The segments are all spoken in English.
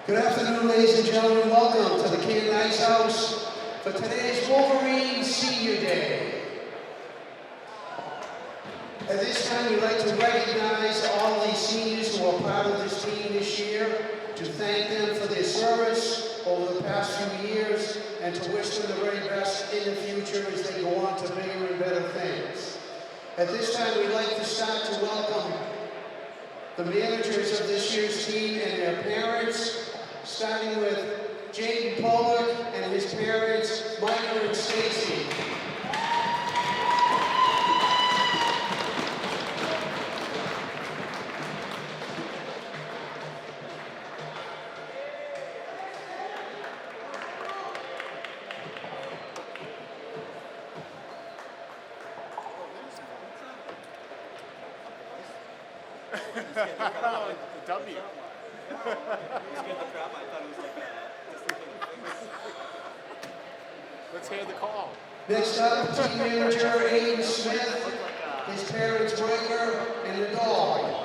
Good afternoon, ladies and gentlemen. Welcome to the Canton Ice House for today's Wolverine Senior Day. At this time, we'd like to recognize all the seniors who are part of this team this year, to thank them for their service over the past few years, and to wish them the very best in the future as they go on to bigger and better things. At this time, we'd like to start to welcome the managers of this year's team and their parents, starting with Jaden Pollock and his parents, Michael and Stacy. The W. Let's hear the call. Next up, team manager Ames Smith, his parents Riker, and the dog.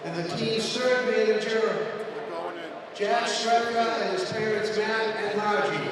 And the team's third manager, Jack Strepka, and his parents Matt and Margie.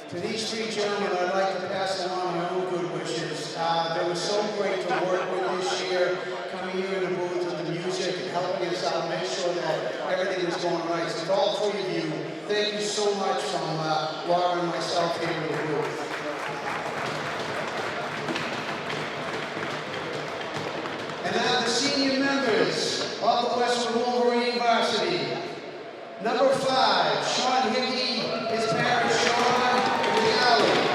To these three gentlemen, I'd like to pass along my own good wishes. They were so great to work with this year, coming here in the booth with the music and helping us out, make sure that everything was going right. So to all three of you, thank you so much from Laura and myself here in the booth. And now the senior members of the Westwood Wolverine varsity. Number 5, Sean Hickey, his parents Sean and Allie.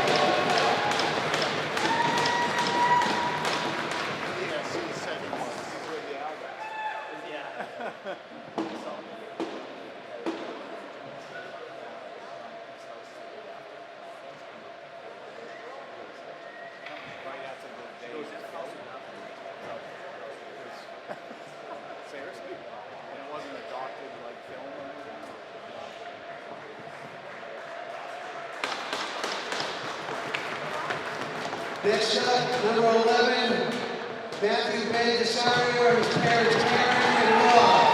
Seriously? And it wasn't adopted like film or anything? Next up, number 11, Matthew Ben Desario, his parents Karen and Rob.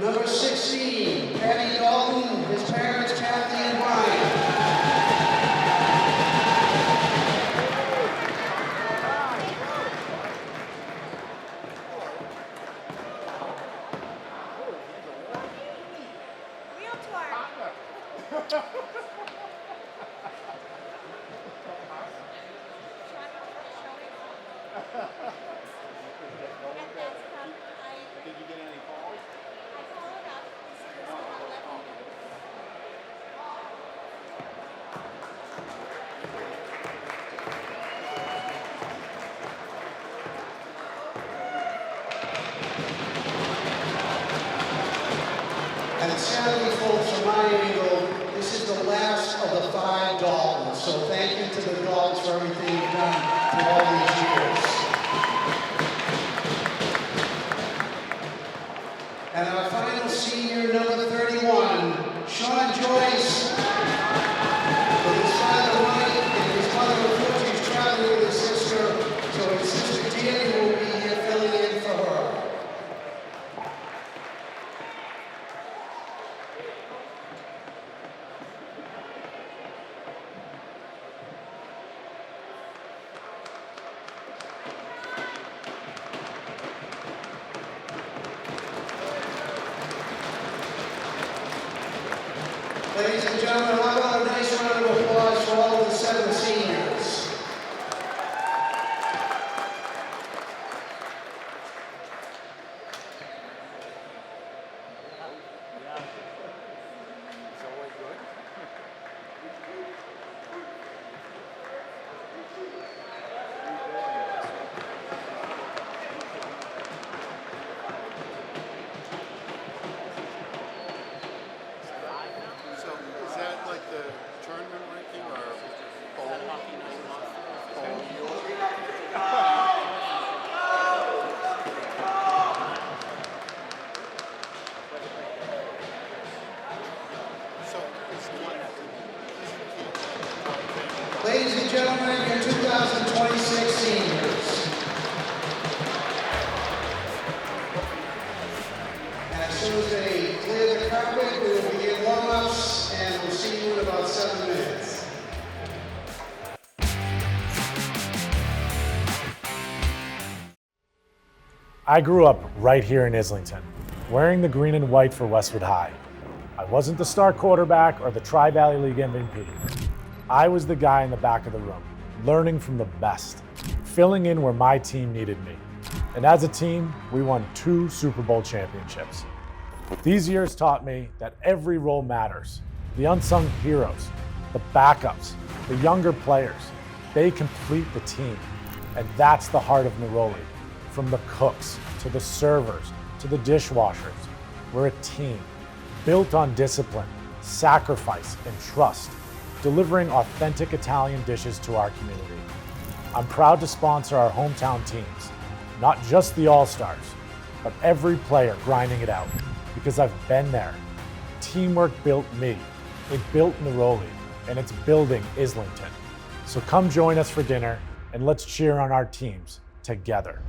Number 16, Patty Dalton, his parents Kathy and Brian. Did you get any calls? And sadly, folks, from my angle, this is the last of the 5 Daltons. So thank you to the Daltons for everything you've done through all these years. And our final senior, number 31, Sean Joyce, with his father Mike and his mother, unfortunately, is traveling with his sister. So his sister Danny will be here filling in for her. I grew up right here in Islington, wearing the green and white for Westwood High. I wasn't the star quarterback or the Tri-Valley League MVP. I was the guy in the back of the room, learning from the best, filling in where my team needed me. And as a team, we won 2 Super Bowl championships. These years taught me that every role matters. The unsung heroes, the backups, the younger players, they complete the team. And that's the heart of Neroli. From the cooks, to the servers, to the dishwashers, we're a team, built on discipline, sacrifice, and trust, delivering authentic Italian dishes to our community. I'm proud to sponsor our hometown teams, not just the All-Stars, but every player grinding it out, because I've been there. Teamwork built me, it built Neroli, and it's building Islington. So come join us for dinner, and let's cheer on our teams together.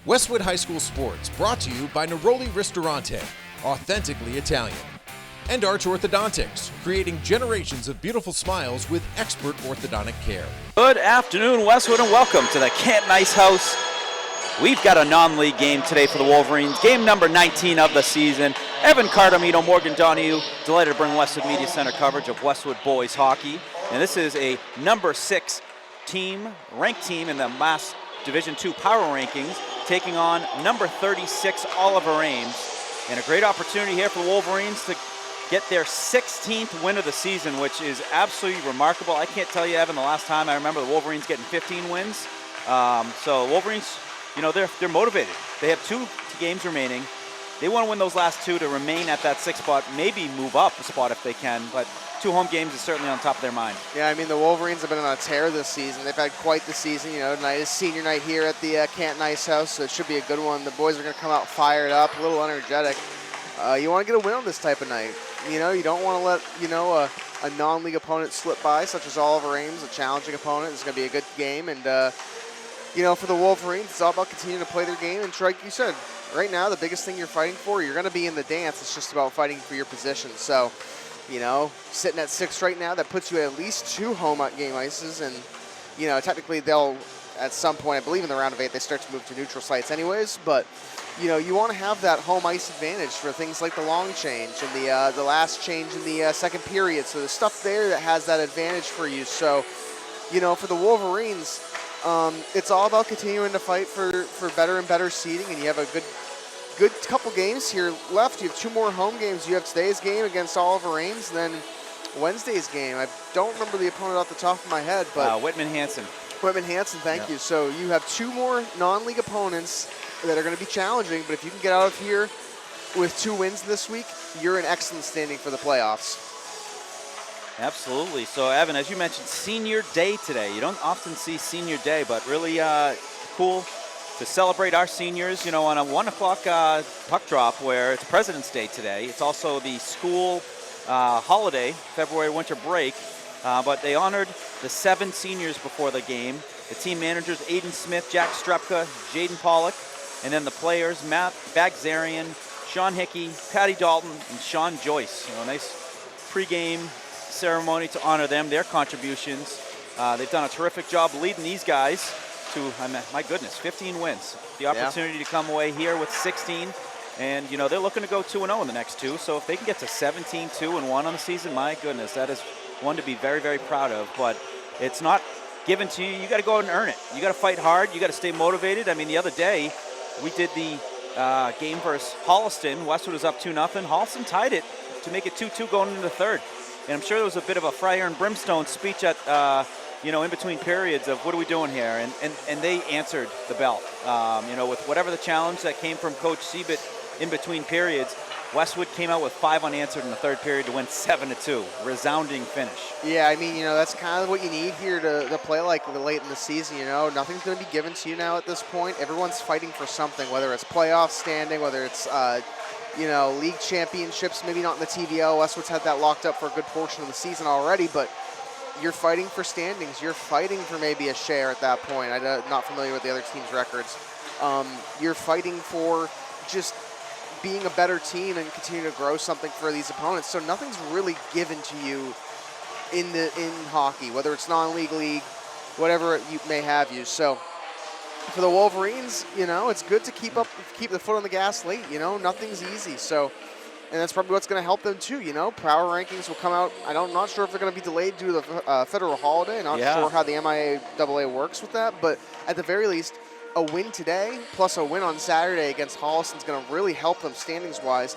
Westwood High School Sports, brought to you by Neroli Ristorante, authentically Italian. And Arch Orthodontics, creating generations of beautiful smiles with expert orthodontic care. Good afternoon, Westwood, and welcome to the Canton Ice House. We've got a non-league game today for the Wolverines, game number 19 of the season. Evan Cardamino, Morgan Donahue, delighted to bring Westwood Media Center coverage of Westwood boys hockey. And this is a number 6 team, ranked team in the Mass Division II Power Rankings, taking on number 36 Oliver Ames. And a great opportunity here for the Wolverines to get their 16th win of the season, which is absolutely remarkable. I can't tell you, Evan, the last time I remember the Wolverines getting 15 wins. So Wolverines, you know, they're motivated. They have 2 games remaining. They want to win those last 2 to remain at that 6th spot, maybe move up a spot if they can, but 2 home games is certainly on top of their mind. Yeah, I mean, the Wolverines have been on a tear this season. They've had quite the season. You know, tonight is senior night here at the Canton Ice House, so it should be a good one. The boys are going to come out fired up, a little energetic. You want to get a win on this type of night. You know, you don't want to let, you know, a non-league opponent slip by, such as Oliver Ames, a challenging opponent. It's going to be a good game. And, you know, for the Wolverines, it's all about continuing to play their game. And like you said, right now, the biggest thing you're fighting for, you're going to be in the dance. It's just about fighting for your position. So, you know, sitting at 6 right now, that puts you at least 2 home game ices. And, you know, technically they'll, at some point, I believe in the round of 8, they start to move to neutral sites anyways. But, you know, you want to have that home ice advantage for things like the long change and the last change in the second period. So there's stuff there that has that advantage for you. So, you know, for the Wolverines, it's all about continuing to fight for better and better seeding. And you have a good couple games here left. You have 2 more home games. You have today's game against Oliver Ames, and then Wednesday's game. I don't remember the opponent off the top of my head, but Whitman Hansen. Whitman Hansen, thank you. So you have 2 more non-league opponents that are going to be challenging, but if you can get out of here with 2 wins this week, you're in excellent standing for the playoffs. Absolutely. So, Evan, as you mentioned, senior day today. You don't often see senior day, but really cool to celebrate our seniors, you know, on a 1 o'clock puck drop where it's President's Day today. It's also the school holiday, February winter break, but they honored the 7 seniors before the game. The team managers, Aiden Smith, Jack Strepka, Jaden Pollock, and then the players, Matt Bagzarian, Sean Hickey, Patty Dalton, and Sean Joyce. You know, a nice pregame ceremony to honor them, their contributions. They've done a terrific job leading these guys to, my goodness, 15 wins. The opportunity to come away here with 16, and, you know, they're looking to go 2-0 in the next 2, so if they can get to 17-2-1 on the season, my goodness, that is one to be very, very proud of. But it's not given to you. You got to go out and earn it. You got to fight hard. You got to stay motivated. I mean, the other day, we did the game versus Holliston. Westwood was up 2-0. Holliston tied it to make it 2-2 going into the 3rd. And I'm sure there was a bit of a fire and brimstone speech at, you know, in between periods of what are we doing here? And they answered the bell. You know, with whatever the challenge that came from Coach Siebert in between periods, Westwood came out with 5 unanswered in the 3rd period to win 7-2. Resounding finish. Yeah, I mean, you know, that's kind of what you need here to play like late in the season, you know. Nothing's going to be given to you now at this point. Everyone's fighting for something, whether it's playoff standing, whether it's, you know, league championships, maybe not in the TVL. Westwood's had that locked up for a good portion of the season already, but you're fighting for standings. You're fighting for maybe a share at that point. I'm not familiar with the other team's records. You're fighting for just being a better team and continue to grow something for these opponents. So nothing's really given to you in hockey, whether it's non-league league, whatever you may have you. So for the Wolverines, it's good to keep the foot on the gas late. Nothing's easy. So, and that's probably what's going to help them too. Power rankings will come out. I'm not sure if they're going to be delayed due to the federal holiday. Not sure how the MIAA works with that, but at the very least, a win today plus a win on Saturday against Holliston is going to really help them standings-wise.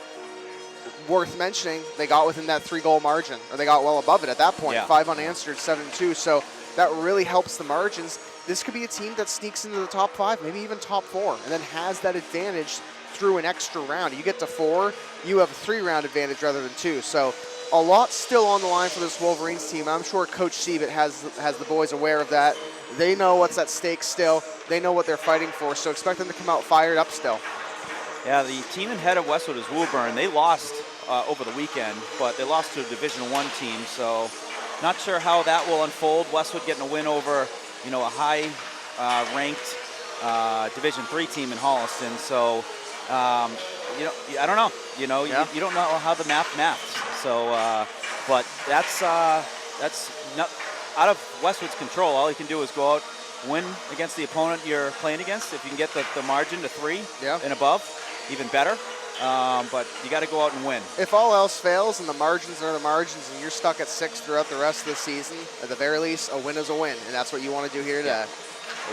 Worth mentioning, they got within that 3-goal margin, or they got well above it at that point. 5 unanswered, 7-2. So that really helps the margins. This could be a team that sneaks into the top 5, maybe even top 4, and then has that advantage through an extra round. You get to 4, you have a 3-round advantage rather than 2. So a lot still on the line for this Wolverines team. I'm sure Coach Siebert has the boys aware of that. They know what's at stake still. They know what they're fighting for, so expect them to come out fired up still. Yeah, the team ahead of Westwood is Woburn. They lost over the weekend, but they lost to a Division I team, so not sure how that will unfold. Westwood getting a win over, a high-ranked Division III team in Holliston. So, I don't know. You don't know how the maths. So, but that's not out of Westwood's control. All you can do is go out, win against the opponent you're playing against. If you can get the margin to 3 and above, even better. But you got to go out and win. If all else fails and the margins are the margins and you're stuck at 6 throughout the rest of the season, at the very least, a win is a win, and that's what you want to do here today.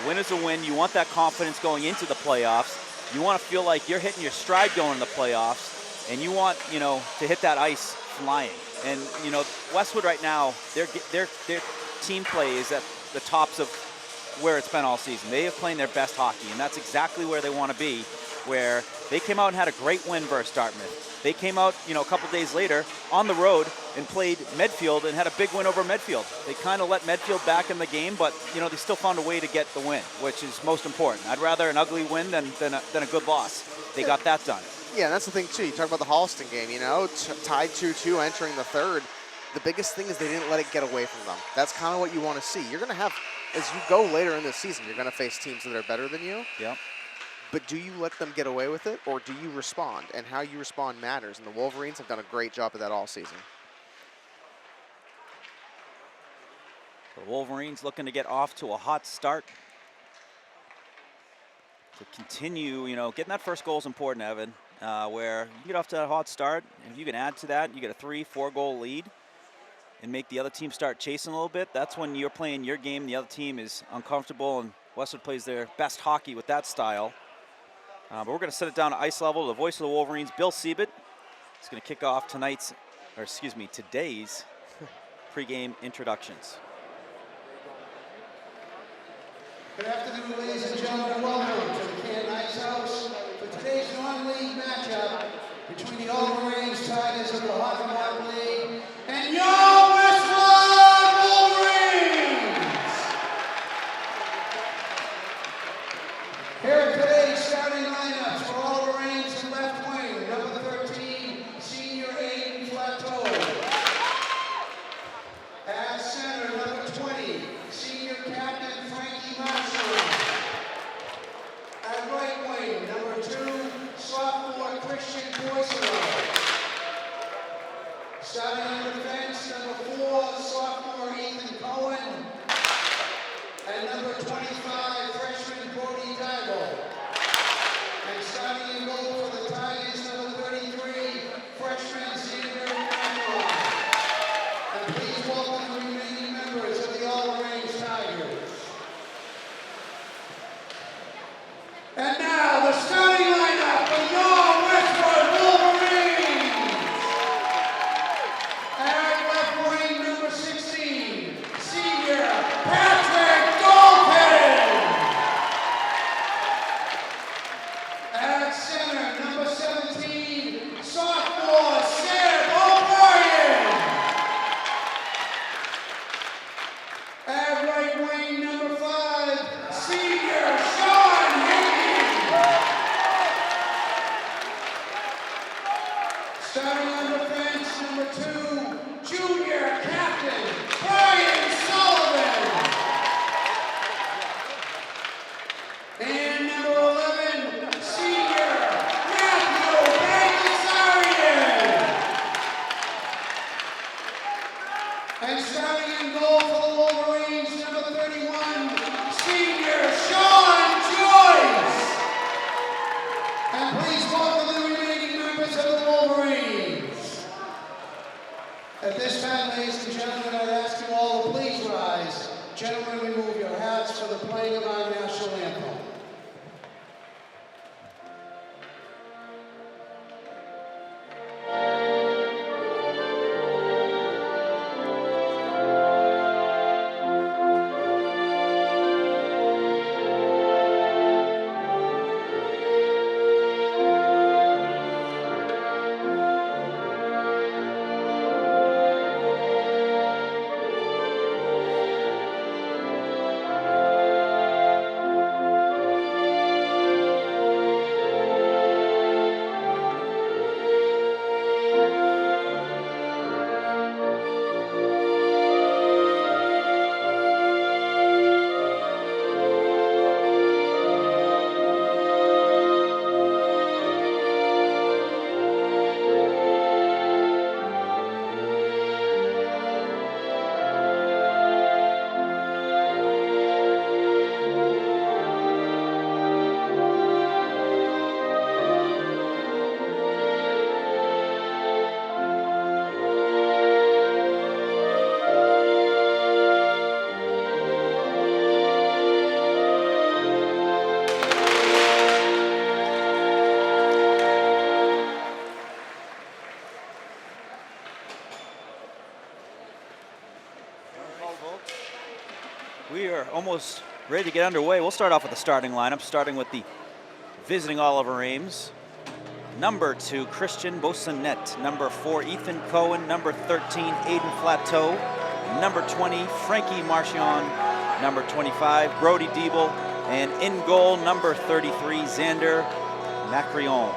A win is a win. You want that confidence going into the playoffs. You want to feel like you're hitting your stride going in the playoffs, and you want, to hit that ice flying. And, Westwood right now, their team play is at the tops of where it's been all season. They have playing their best hockey, and that's exactly where they want to be, where they came out and had a great win versus Dartmouth. They came out, a couple days later on the road and played Medfield and had a big win over Medfield. They kind of let Medfield back in the game, but, they still found a way to get the win, which is most important. I'd rather an ugly win than a good loss. They got that done. Yeah, and that's the thing, too. You talk about the Holliston game, tied 2-2 entering the third. The biggest thing is they didn't let it get away from them. That's kind of what you want to see. You're going to have, as you go later in the season, you're going to face teams that are better than you. Yeah. But do you let them get away with it, or do you respond? And how you respond matters, and the Wolverines have done a great job of that all season. The Wolverines looking to get off to a hot start. To continue, getting that first goal is important, Evan, where you get off to a hot start, and if you can add to that, you get a 3-4 goal lead and make the other team start chasing a little bit. That's when you're playing your game, the other team is uncomfortable, and Westwood plays their best hockey with that style. But we're going to set it down to ice level. The voice of the Wolverines, Bill Siebert, is going to kick off today's pregame introductions. Good afternoon, ladies and gentlemen. Welcome to the Canton Ice House for today's non-league matchup between the All-Marines Tigers of the Hockey Mark League and your Westwood Wolverines. Here are today's starting lineups for All-Marines in left wing, number 13, senior Ames Plateau. At center, number 20, senior captain Frankie Marshall. At right wing, number 2, sophomore Christian Boycero. Starting on defense, number Gentlemen, remove your hats for the playing of our national anthem. We are almost ready to get underway. We'll start off with the starting lineup, starting with the visiting Oliver Ames. Number 2, Christian Bossonnet. Number 4, Ethan Cohen. Number 13, Aiden Flateau. Number 20, Frankie Marchand. Number 25, Brody Diebel. And in goal, number 33, Xander Macrion.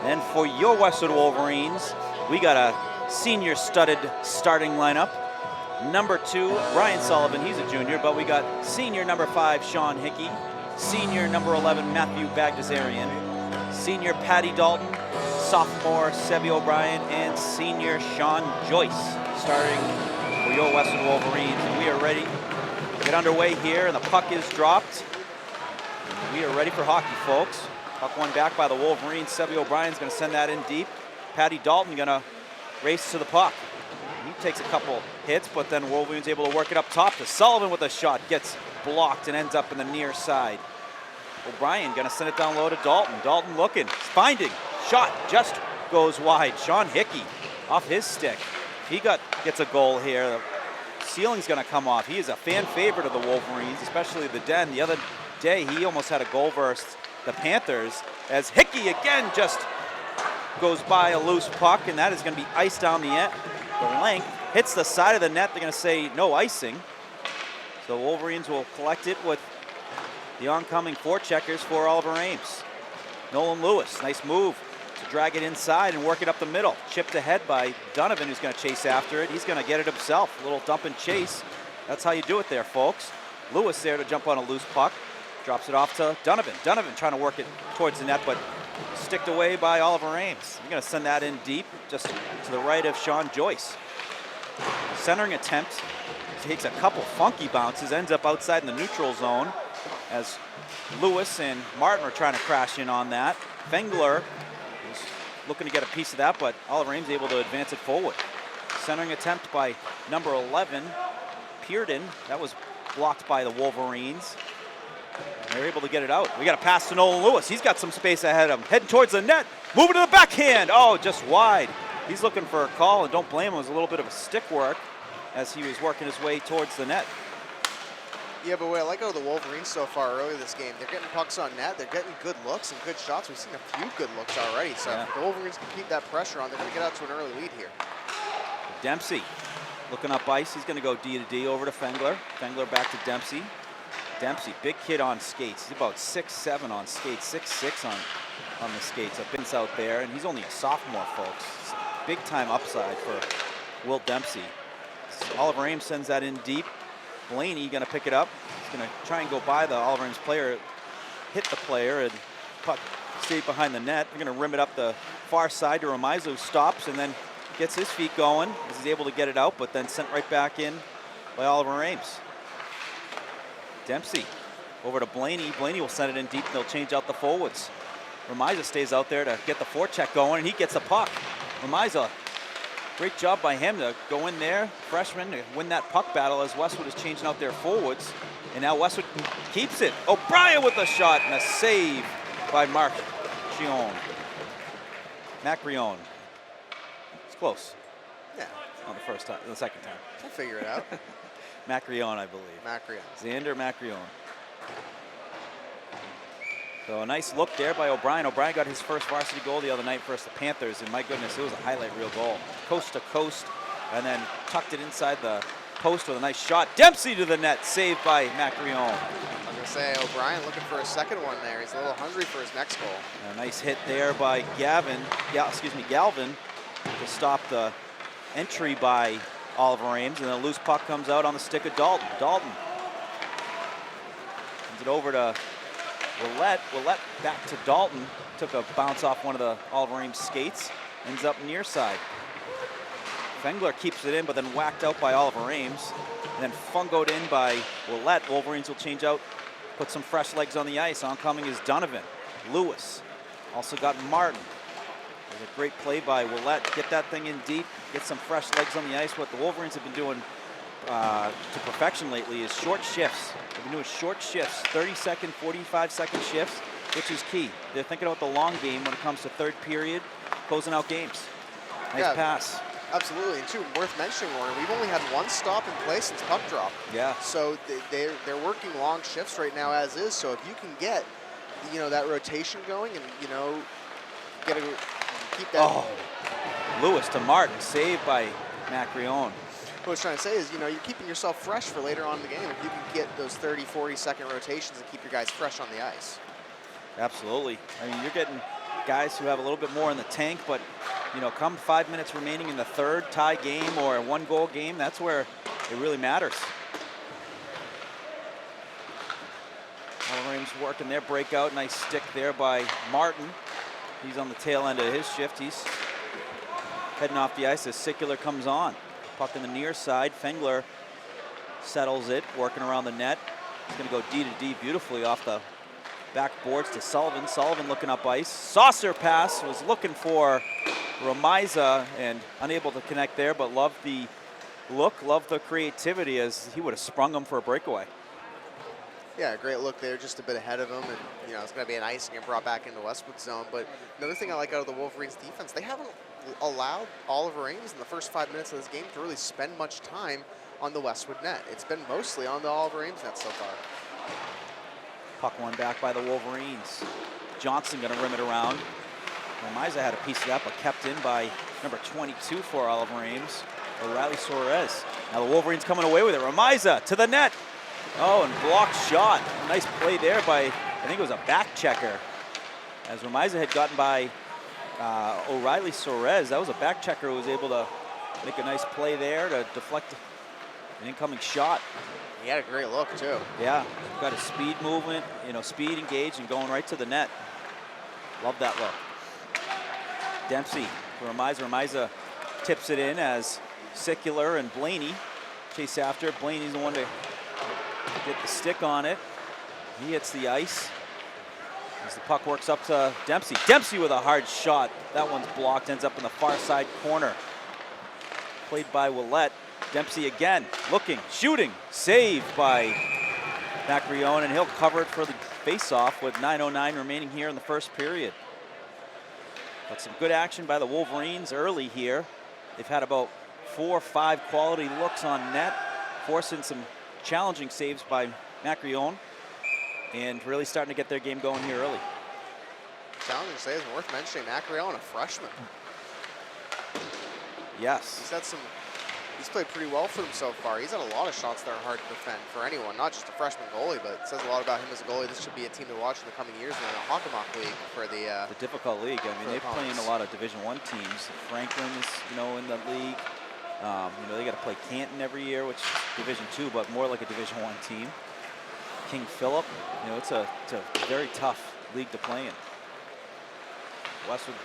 And for your Westwood Wolverines, we got a senior studded starting lineup. Number 2, Brian Sullivan, he's a junior, but we got senior number 5, Sean Hickey, senior number 11, Matthew Bagdasarian, senior Patty Dalton, sophomore Sebi O'Brien, and senior Sean Joyce starting for your Westwood Wolverines. And we are ready to get underway here, and the puck is dropped. We are ready for hockey, folks. Puck won back by the Wolverines. Sebi O'Brien's going to send that in deep. Patty Dalton going to race to the puck. He takes a couple hits, but then Wolverine's able to work it up top to Sullivan with a shot. Gets blocked and ends up in the near side. O'Brien going to send it down low to Dalton. Dalton looking, finding, shot just goes wide. Sean Hickey off his stick. He gets a goal here. The ceiling's going to come off. He is a fan favorite of the Wolverines, especially the Den. The other day, he almost had a goal versus the Panthers as Hickey again just goes by a loose puck, and that is going to be iced down the length, hits the side of the net. They're going to say no icing. So Wolverines will collect it with the oncoming forecheckers for Oliver Ames. Nolan Lewis, nice move to drag it inside and work it up the middle. Chipped ahead by Donovan, who's going to chase after it. He's going to get it himself. A little dump and chase. That's how you do it there, folks. Lewis there to jump on a loose puck. Drops it off to Donovan. Donovan trying to work it towards the net, but sticked away by Oliver Ames. I'm going to send that in deep, just to the right of Sean Joyce. Centering attempt, takes a couple funky bounces, ends up outside in the neutral zone as Lewis and Martin are trying to crash in on that. Fengler is looking to get a piece of that, but Oliver Ames able to advance it forward. Centering attempt by number 11, Pearden. That was blocked by the Wolverines. They're able to get it out. We got a pass to Nolan Lewis. He's got some space ahead of him. Heading towards the net. Moving to the backhand. Oh, just wide. He's looking for a call, and don't blame him. It was a little bit of a stick work as he was working his way towards the net. Yeah, but what I like out of the Wolverines so far early this game, they're getting pucks on net. They're getting good looks and good shots. We've seen a few good looks already. So if the Wolverines can keep that pressure on, they're going to get out to an early lead here. Dempsey looking up ice. He's going to go D to D over to Fengler. Fengler back to Dempsey. Dempsey, big kid on skates. He's about 6'7" on skates, 6'6" on the skates. A big out there, and he's only a sophomore, folks. Big time upside for Will Dempsey. Oliver Ames sends that in deep. Blaney going to pick it up. He's going to try and go by the Oliver Ames player, hit the player, and puck stayed behind the net. They're going to rim it up the far side to Remizo, who stops and then gets his feet going as he's able to get it out, but then sent right back in by Oliver Ames. Dempsey over to Blaney. Blaney will send it in deep, and they'll change out the forwards. Remiza stays out there to get the forecheck going, and he gets the puck. Remiza great job by him to go in there, freshman, to win that puck battle as Westwood is changing out their forwards. And now Westwood keeps it. O'Brien with a shot and a save by Macrione. It's close. Yeah, On the second time. we'll figure it out. Macrione, I believe. Macrione. Xander Macrione. So a nice look there by O'Brien. O'Brien got his first varsity goal the other night versus the Panthers, and my goodness, it was a highlight reel goal. Coast to coast, and then tucked it inside the post with a nice shot. Dempsey to the net, saved by Macrione. I was gonna say O'Brien looking for a second one there. He's a little hungry for his next goal. A nice hit there by Galvin to stop the entry by Oliver Ames, and then a loose puck comes out on the stick of Dalton. Dalton sends it over to Willett. Willett back to Dalton. Took a bounce off one of the Oliver Ames skates. Ends up near side. Fengler keeps it in, but then whacked out by Oliver Ames. And then fungoed in by Willett. Wolverines will change out, put some fresh legs on the ice. Oncoming is Donovan. Lewis. Also got Martin. There's a great play by Willett. Get that thing in deep. Get some fresh legs on the ice. What the Wolverines have been doing to perfection lately is short shifts. They've been doing short shifts, 30-second, 45-second shifts, which is key. They're thinking about the long game when it comes to third period, closing out games. Nice pass. Absolutely, and too, worth mentioning, Warner, we've only had one stop in play since puck drop. Yeah. So they're working long shifts right now as is, so if you can get, that rotation going and, keep that. Oh, Lewis to Martin, saved by Macrione. What I was trying to say is, you're keeping yourself fresh for later on in the game if you can get those 30, 40-second rotations and keep your guys fresh on the ice. Absolutely. I mean, you're getting guys who have a little bit more in the tank, but, come 5 minutes remaining in the third, tie game or a one-goal game, that's where it really matters. Oliver Ames working their breakout. Nice stick there by Martin. He's on the tail end of his shift. He's heading off the ice as Sickler comes on. Puck in the near side. Fengler settles it, working around the net. He's going to go D to D beautifully off the backboards to Sullivan. Sullivan looking up ice. Saucer pass, was looking for Ramiza and unable to connect there, but loved the look, loved the creativity as he would have sprung him for a breakaway. Yeah, great look there, just a bit ahead of him, and it's going to be an icing and brought back into Westwood zone. But another thing I like out of the Wolverines defense, they haven't allowed Oliver Ames in the first 5 minutes of this game to really spend much time on the Westwood net. It's been mostly on the Oliver Ames net so far. Puck won back by the Wolverines. Johnson going to rim it around. Ramiza had a piece of that, but kept in by number 22 for Oliver Ames, O'Reilly Suarez. Now the Wolverines coming away with it. Ramiza to the net. Oh, and blocked shot. Nice play there by, I think it was a back checker. As Ramiza had gotten by O'Reilly Suarez, that was a back checker who was able to make a nice play there to deflect an incoming shot. He had a great look too. Yeah, got his speed movement, speed engaged and going right to the net. Love that look. Dempsey for Ramiza. Ramiza tips it in as Sickler and Blaney chase after. Blaney's the one to get the stick on it. He hits the ice as the puck works up to Dempsey. Dempsey with a hard shot. That one's blocked, ends up in the far side corner. Played by Willett. Dempsey again, looking, shooting, saved by Macrione, and he'll cover it for the face-off with 9:09 remaining here in the first period. But some good action by the Wolverines early here. They've had about 4 or 5 quality looks on net, forcing some challenging saves by Macrione, and really starting to get their game going here early. Challenging saves, and worth mentioning, Macrione, a freshman. Yes. He's played pretty well for him so far. He's had a lot of shots that are hard to defend for anyone, not just a freshman goalie, but it says a lot about him as a goalie. This should be a team to watch in the coming years in the Hockomock League for the difficult league. I mean, they're playing a lot of Division I teams. Franklin is, in the league. They got to play Canton every year, which is Division II, but more like a Division I team. King Philip, it's a very tough league to play in. Westwood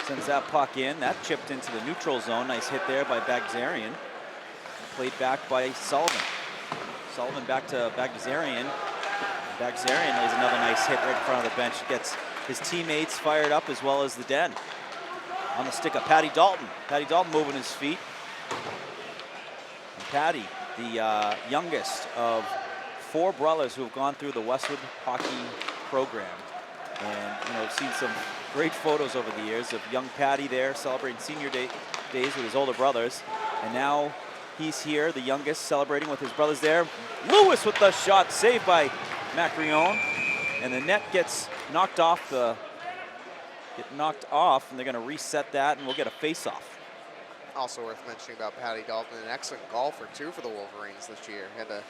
sends that puck in. That chipped into the neutral zone. Nice hit there by Bagdasarian. Played back by Sullivan. Sullivan back to Bagdasarian. Bagdasarian lays another nice hit right in front of the bench. Gets his teammates fired up as well as the Den. On the stick of Patty Dalton. Patty Dalton moving his feet. And Patty, the youngest of 4 brothers who have gone through the Westwood hockey program. And, you know, I've seen some great photos over the years of young Patty there celebrating senior days with his older brothers. And now he's here, the youngest, celebrating with his brothers there. Lewis with the shot, saved by Macrione. And the net gets knocked off, and they're going to reset that, and we'll get a face-off. Also worth mentioning about Patty Dalton, an excellent golfer, too, for the Wolverines this year. He had a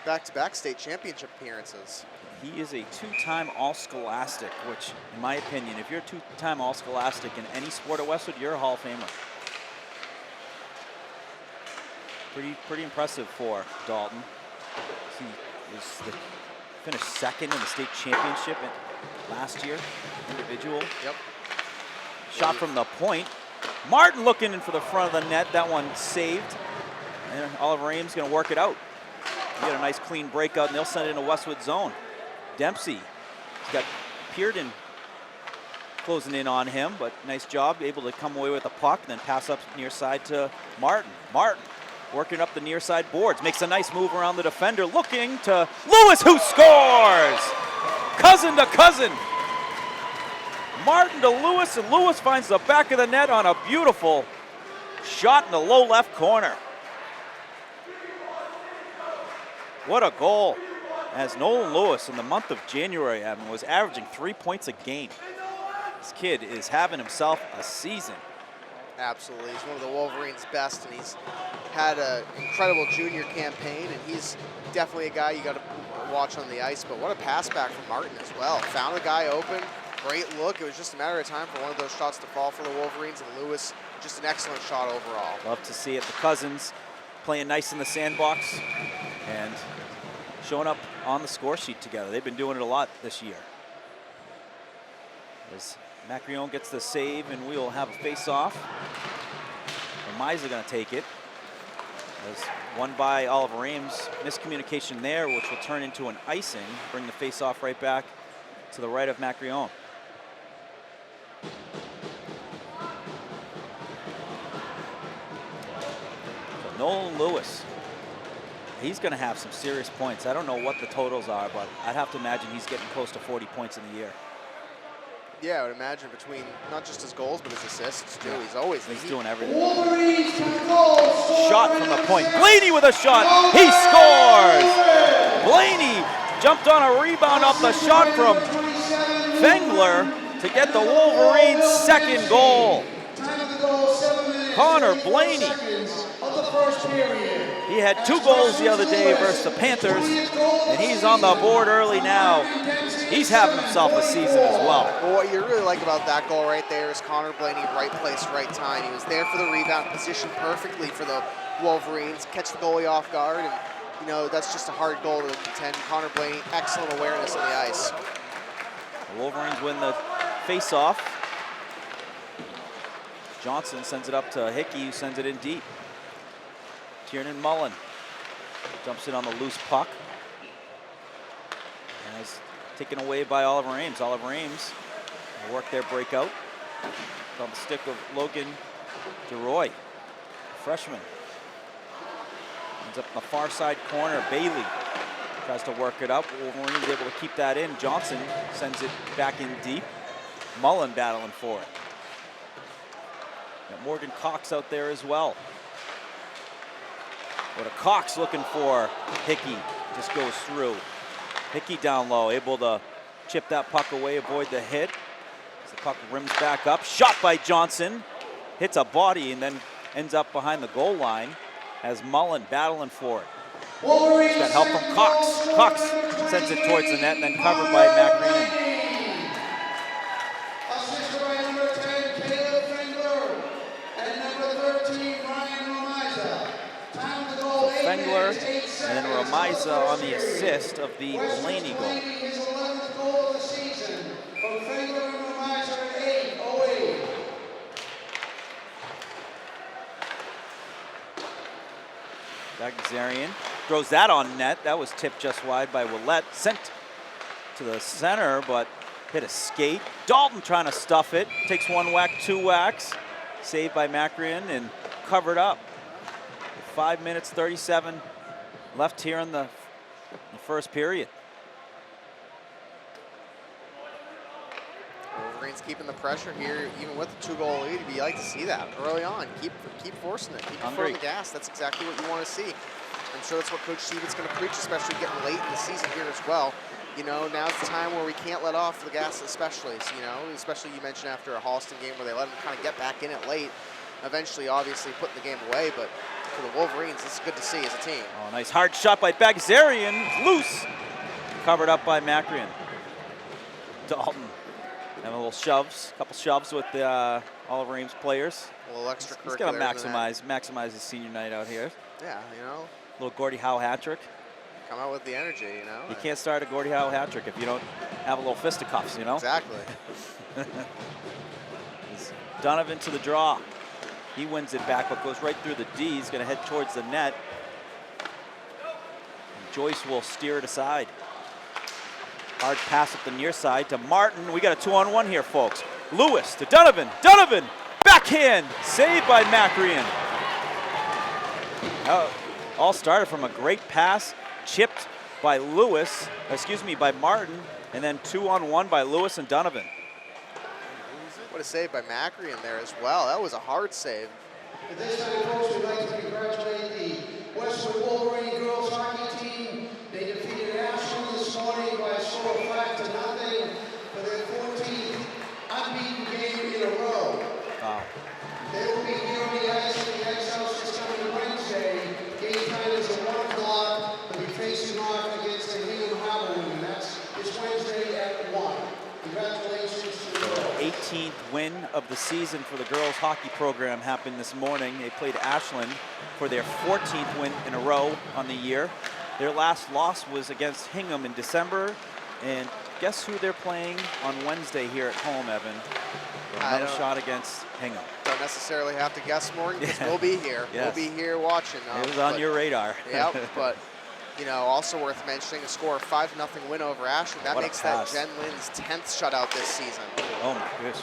back-to-back state championship appearances. He is a 2-time All-Scholastic, which, in my opinion, if you're a 2-time All-Scholastic in any sport at Westwood, you're a Hall of Famer. Pretty impressive for Dalton. He finished second in the state championship last year, individual. Yep. Shot from the point. Martin looking in for the front of the net. That one saved. And Oliver Ames going to work it out. He got a nice clean breakout, and they'll send it in a Westwood zone. Dempsey, he's got Pearden closing in on him, but nice job, able to come away with the puck, then pass up near side to Martin. Martin working up the near side boards, makes a nice move around the defender, looking to Lewis, who scores! Cousin to cousin. Martin to Lewis, and Lewis finds the back of the net on a beautiful shot in the low left corner. What a goal. As Nolan Lewis in the month of January was averaging 3 points a game. This kid is having himself a season. Absolutely, he's one of the Wolverines' best, and he's had an incredible junior campaign, and he's definitely a guy you got to watch on the ice. But what a pass back from Martin as well. Found a guy open, great look. It was just a matter of time for one of those shots to fall for the Wolverines, and Lewis, just an excellent shot overall. Love to see it. The Cousins playing nice in the sandbox and showing up on the score sheet together. They've been doing it a lot this year. As Macrione gets the save, and we will have a face-off. Miza going to take it. As won by Oliver Ames. Miscommunication there, which will turn into an icing. Bring the face-off right back to the right of Macrione. So Nolan Lewis. He's going to have some serious points. I don't know what the totals are, but I'd have to imagine he's getting close to 40 points in the year. Yeah, I would imagine between not just his goals, but his assists too. He's doing everything. Wolverines have a goal. Shot from the point. Blaney with a shot. He scores! Blaney jumped on a rebound off the shot from Fengler to get the Wolverines' second goal. Time of the goal, 7 minutes. Connor Blaney. Of the first period. He had 2 goals the other day versus the Panthers, and he's on the board early now. He's having himself a season as well. Well, what you really like about that goal right there is Connor Blaney, right place, right time. He was there for the rebound, positioned perfectly for the Wolverines, catch the goalie off guard, and you know that's just a hard goal to contend. Connor Blaney, excellent awareness on the ice. The Wolverines win the face-off. Johnson sends it up to Hickey, who sends it in deep. Tiernan Mullen jumps in on the loose puck. And is taken away by Oliver Ames. Oliver Ames will work their breakout. On the stick of Logan DeRoy, freshman. Ends up in the far side corner. Bailey tries to work it up. Wolverines able to keep that in. Johnson sends it back in deep. Mullen battling for it. Got Morgan Cox out there as well. But a Cox looking for Hickey, just goes through. Hickey down low, able to chip that puck away, avoid the hit. As the puck rims back up, shot by Johnson, hits a body and then ends up behind the goal line as Mullen battling for it. He's got help from Cox. Cox sends it towards the net and then covered by Macrione. Assisted by number 10, Caleb Fengler, and number 13, Ryan Romiza. Time of the goal, 8 Fengler minutes, 8 seconds. and then Romiza on the assist of the Blaney goal. His 11th goal of the season from Fengler and Romiza at 8:08. Bagdasarian throws that on net. That was tipped just wide by Willette. Sent to the center, but hit a skate. Dalton trying to stuff it. Takes one whack, two whacks. Saved by Macrian and covered up. 5 minutes, 37 left here in the first period. Wolverines keeping the pressure here, even with the 2-goal lead. You like to see that early on. Keep forcing it. Keep your foot on the gas. That's exactly what you want to see. I'm sure that's what Coach Stevens going to preach, especially getting late in the season here as well. You know, now's the time where we can't let off the gas, especially. So, you know, especially you mentioned after a Halston game where they let them kind of get back in it late. Eventually, obviously, putting the game away, but for the Wolverines, this is good to see as a team. Oh, nice hard shot by Bagzerian. Loose. Covered up by Macrian. Dalton. And a little shoves, a couple shoves with the Oliver Ames players. A little extracurricular. He's going to maximize his senior night out here. Yeah, you know. Little Gordie Howe hat trick. Come out with the energy, you know. You can't start a Gordie Howe hat trick if you don't have a little fisticuffs, you know. Exactly. Donovan to the draw. He wins it back, but goes right through the D. He's going to head towards the net. And Joyce will steer it aside. Hard pass up the near side to Martin. We got a 2-on-1 here, folks. Lewis to Donovan. Donovan, backhand, saved by Macrian. All started from a great pass, chipped by by Martin, and then 2-on-1 by Lewis and Donovan. What a save by Macrian there as well. That was a hard save. At this time, folks, we'd like to congratulate the Westwood Wolverine girls hockey team. They defeated Ashland this morning by a score of 5-0 for their 14th unbeaten game in a row. Wow. They will be here on the ice at the Ice House this coming Wednesday. Game time is at 1 o'clock. They'll be facing off against the Hingham Harbor women. That's this Wednesday at 1. Congratulations to the girls. 18th win of the season for the girls hockey program happened this morning. They played Ashland for their 14th win in a row on the year. Their last loss was against Hingham in December. And guess who they're playing on Wednesday here at home, Evan? Another shot against Hingham. Don't necessarily have to guess, Morgan, because we'll be here. Yes. We'll be here watching. It was on your radar. Yep, but you know, also worth mentioning, a score of 5-0 win over Ashland. That makes that Jen Lynn's 10th shutout this season. Oh my goodness.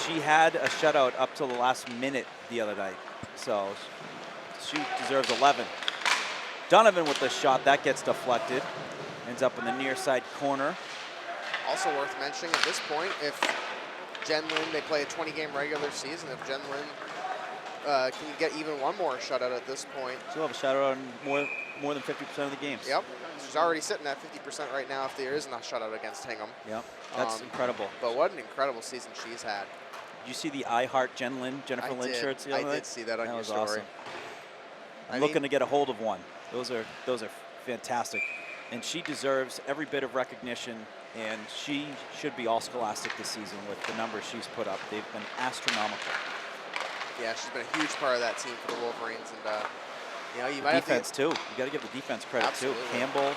She had a shutout up till the last minute the other night. So she deserves 11. Donovan with the shot, that gets deflected. Ends up in the near side corner. Also worth mentioning at this point, if Jen Lynn, they play a 20-game regular season, if Jen Lynn can get even one more shutout at this point. She'll have a shutout on more than 50% of the games. Yep, she's already sitting at 50% right now if there isn't a shutout against Hingham. Yep, that's incredible. But what an incredible season she's had. Did you see the I Heart Jennifer Lynn shirts the other night? I did see that on your story. Awesome. I'm looking to get a hold of one. Those are fantastic. And she deserves every bit of recognition, and she should be all Scholastic this season with the numbers she's put up. They've been astronomical. Yeah, she's been a huge part of that team for the Wolverines, and you know, you might defense have to, too. You got to give the defense credit absolutely. too. Campbell,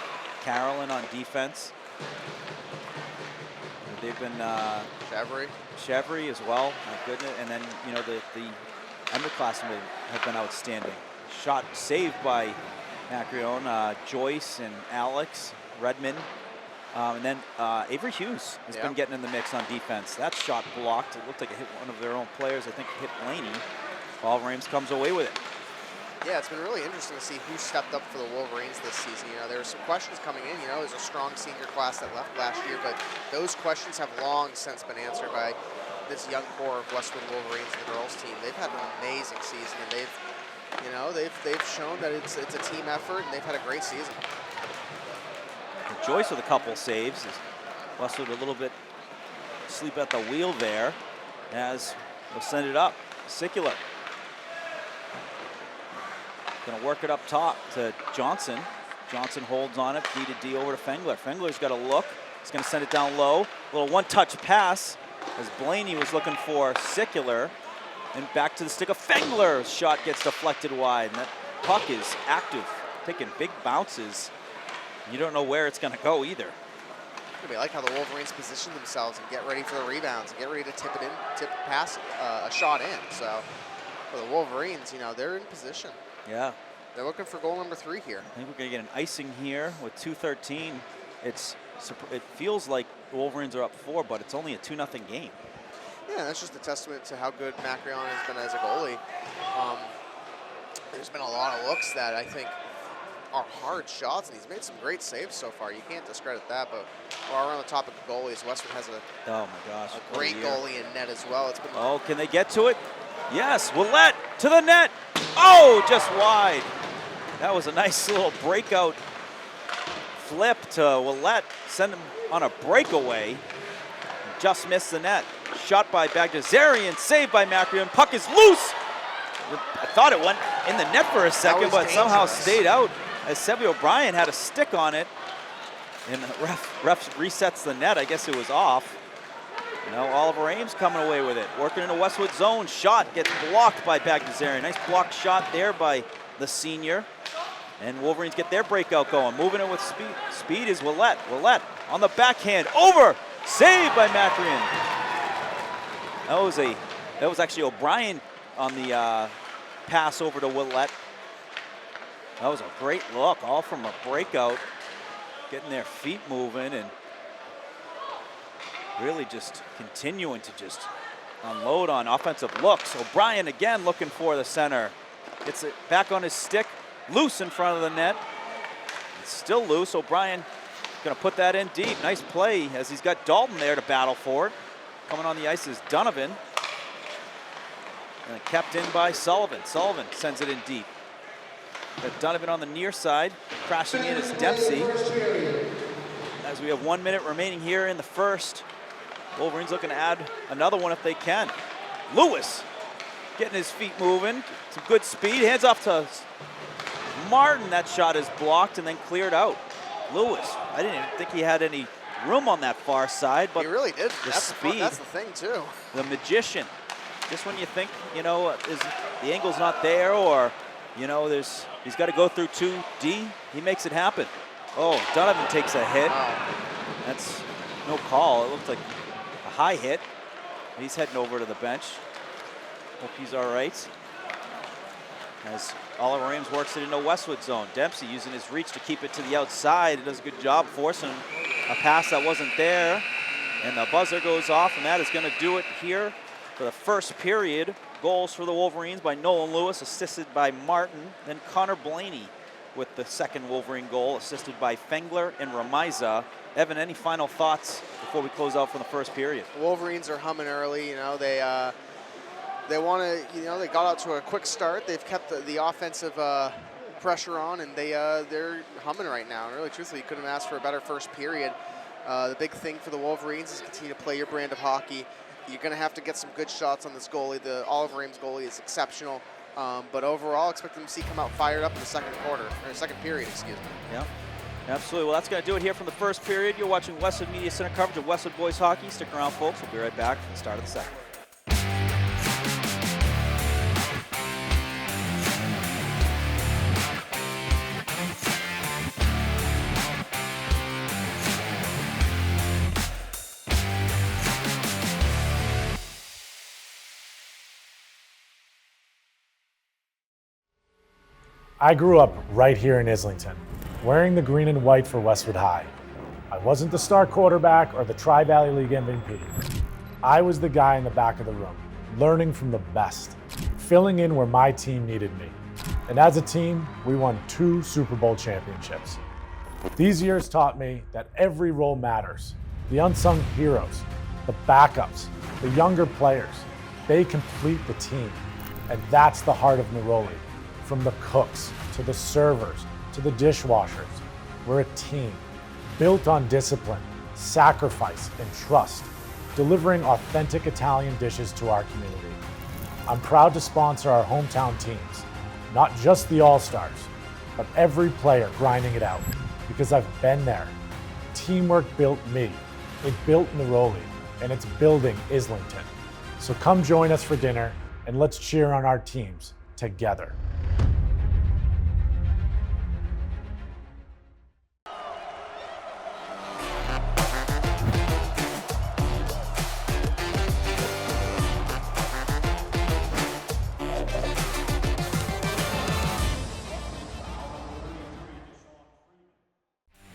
Carolyn on defense. They've been Chevry as well. My goodness, and then you know the underclassmen have been outstanding. Shot saved by Macrion, Joyce and Alex Redmond, and then Avery Hughes has been getting in the mix on defense. That shot blocked. It looked like it hit one of their own players. I think it hit Blaney. Oliver Ames comes away with it. Yeah, it's been really interesting to see who stepped up for the Wolverines this season. You know, there were some questions coming in. You know, there's a strong senior class that left last year, but those questions have long since been answered by this young core of Westwood Wolverines and the girls team. They've had an amazing season, and they've shown that it's a team effort, and they've had a great season. Joyce with a couple saves. Westwood a little bit asleep at the wheel there, as we'll send it up. Sikula. Gonna work it up top to Johnson. Johnson holds on it, D to D over to Fengler. Fengler's got a look. He's gonna send it down low. A little one-touch pass as Blaney was looking for Sikula. And back to the stick of Fengler. Shot gets deflected wide. And that puck is active, taking big bounces. You don't know where it's gonna go either. I like how the Wolverines position themselves and get ready for the rebounds and get ready to pass a shot in. So for the Wolverines, you know, they're in position. Yeah. They're looking for goal number 3 here. I think we're gonna get an icing here with 2:13. It's it feels like the Wolverines are up 4, but it's only a 2-0 game. Yeah, that's just a testament to how good Macrion has been as a goalie. There's been a lot of looks that I think are hard shots, and he's made some great saves so far. You can't discredit that, but while we're on the topic of goalies, Westwood has Oh my gosh. a great goalie in net as well. It's been Oh, can they get to it? Yes, Willett to the net. Oh, just wide. That was a nice little breakout flip to Willett, send him on a breakaway. Just missed the net. Shot by Bagdasarian, saved by Macrion. Puck is loose. I thought it went in the net for a second, but somehow stayed out as Sebby O'Brien had a stick on it. And the ref resets the net. I guess it was off. Now Oliver Ames coming away with it. Working in a Westwood zone. Shot gets blocked by Bagdasarian. Nice block shot there by the senior. And Wolverines get their breakout going. Moving it with speed. Speed is Willett. Willett on the backhand. Over. Saved by Macrion. That was actually O'Brien on the pass over to Willett. That was a great look, all from a breakout. Getting their feet moving and really just continuing to just unload on offensive looks. O'Brien again looking for the center. Gets it back on his stick, loose in front of the net. It's still loose. O'Brien gonna put that in deep. Nice play as he's got Dalton there to battle for it. Coming on the ice is Donovan. And kept in by Sullivan. Sullivan sends it in deep. Got Donovan on the near side. Crashing in is Dempsey. As we have 1 minute remaining here in the first. Wolverines looking to add another one if they can. Lewis getting his feet moving. Some good speed. Hands off to Martin. That shot is blocked and then cleared out. Lewis, I didn't even think he had any room on that far side, but he really did. The That's speed. That's the thing too. The magician. Just when you think, you know, the angle's not there, or, you know, he's got to go through 2D, he makes it happen. Oh, Donovan takes a hit. Wow. That's no call. It looked like a high hit. He's heading over to the bench. Hope he's all right. As Oliver Ames works it into Westwood zone. Dempsey using his reach to keep it to the outside. He does a good job forcing a pass that wasn't there. And the buzzer goes off, and that is going to do it here for the first period. Goals for the Wolverines by Nolan Lewis, assisted by Martin. Then Connor Blaney with the second Wolverine goal, assisted by Fengler and Ramiza. Evan, any final thoughts before we close out for the first period? The Wolverines are humming early. You know, they want to. You know, they got out to a quick start. They've kept the offensive pressure on, and they're humming right now. And really, truthfully, you couldn't have asked for a better first period. The big thing for the Wolverines is continue to play your brand of hockey. You're going to have to get some good shots on this goalie. The Oliver Ames goalie is exceptional. But overall, expect them to see come out fired up in the second period, excuse me. Yeah, absolutely. Well, that's going to do it here from the first period. You're watching Westwood Media Center coverage of Westwood boys hockey. Stick around, folks. We'll be right back from the start of the second. I grew up right here in Islington, wearing the green and white for Westwood High. I wasn't the star quarterback or the Tri-Valley League MVP. I was the guy in the back of the room, learning from the best, filling in where my team needed me. And as a team, we won 2 Super Bowl championships. These years taught me that every role matters. The unsung heroes, the backups, the younger players, they complete the team. And that's the heart of Neroli. From the cooks, to the servers, to the dishwashers, we're a team, built on discipline, sacrifice, and trust, delivering authentic Italian dishes to our community. I'm proud to sponsor our hometown teams, not just the All-Stars, but every player grinding it out, because I've been there. Teamwork built me, it built Neroli, and it's building Islington. So come join us for dinner, and let's cheer on our teams together.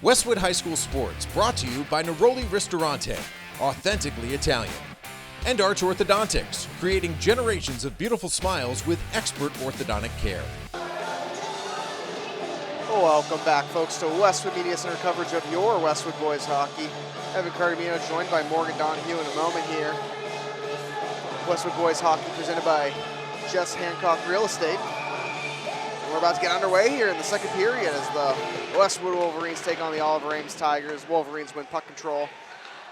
Westwood High School Sports brought to you by Neroli Ristorante, authentically Italian. And Arch Orthodontics, creating generations of beautiful smiles with expert orthodontic care. Welcome back, folks, to Westwood Media Center coverage of your Westwood boys hockey. Evan Cardamino joined by Morgan Donahue in a moment here. Westwood boys hockey presented by Jess Hancock Real Estate. We're about to get underway here in the second period as the Westwood Wolverines take on the Oliver Ames Tigers. Wolverines win puck control,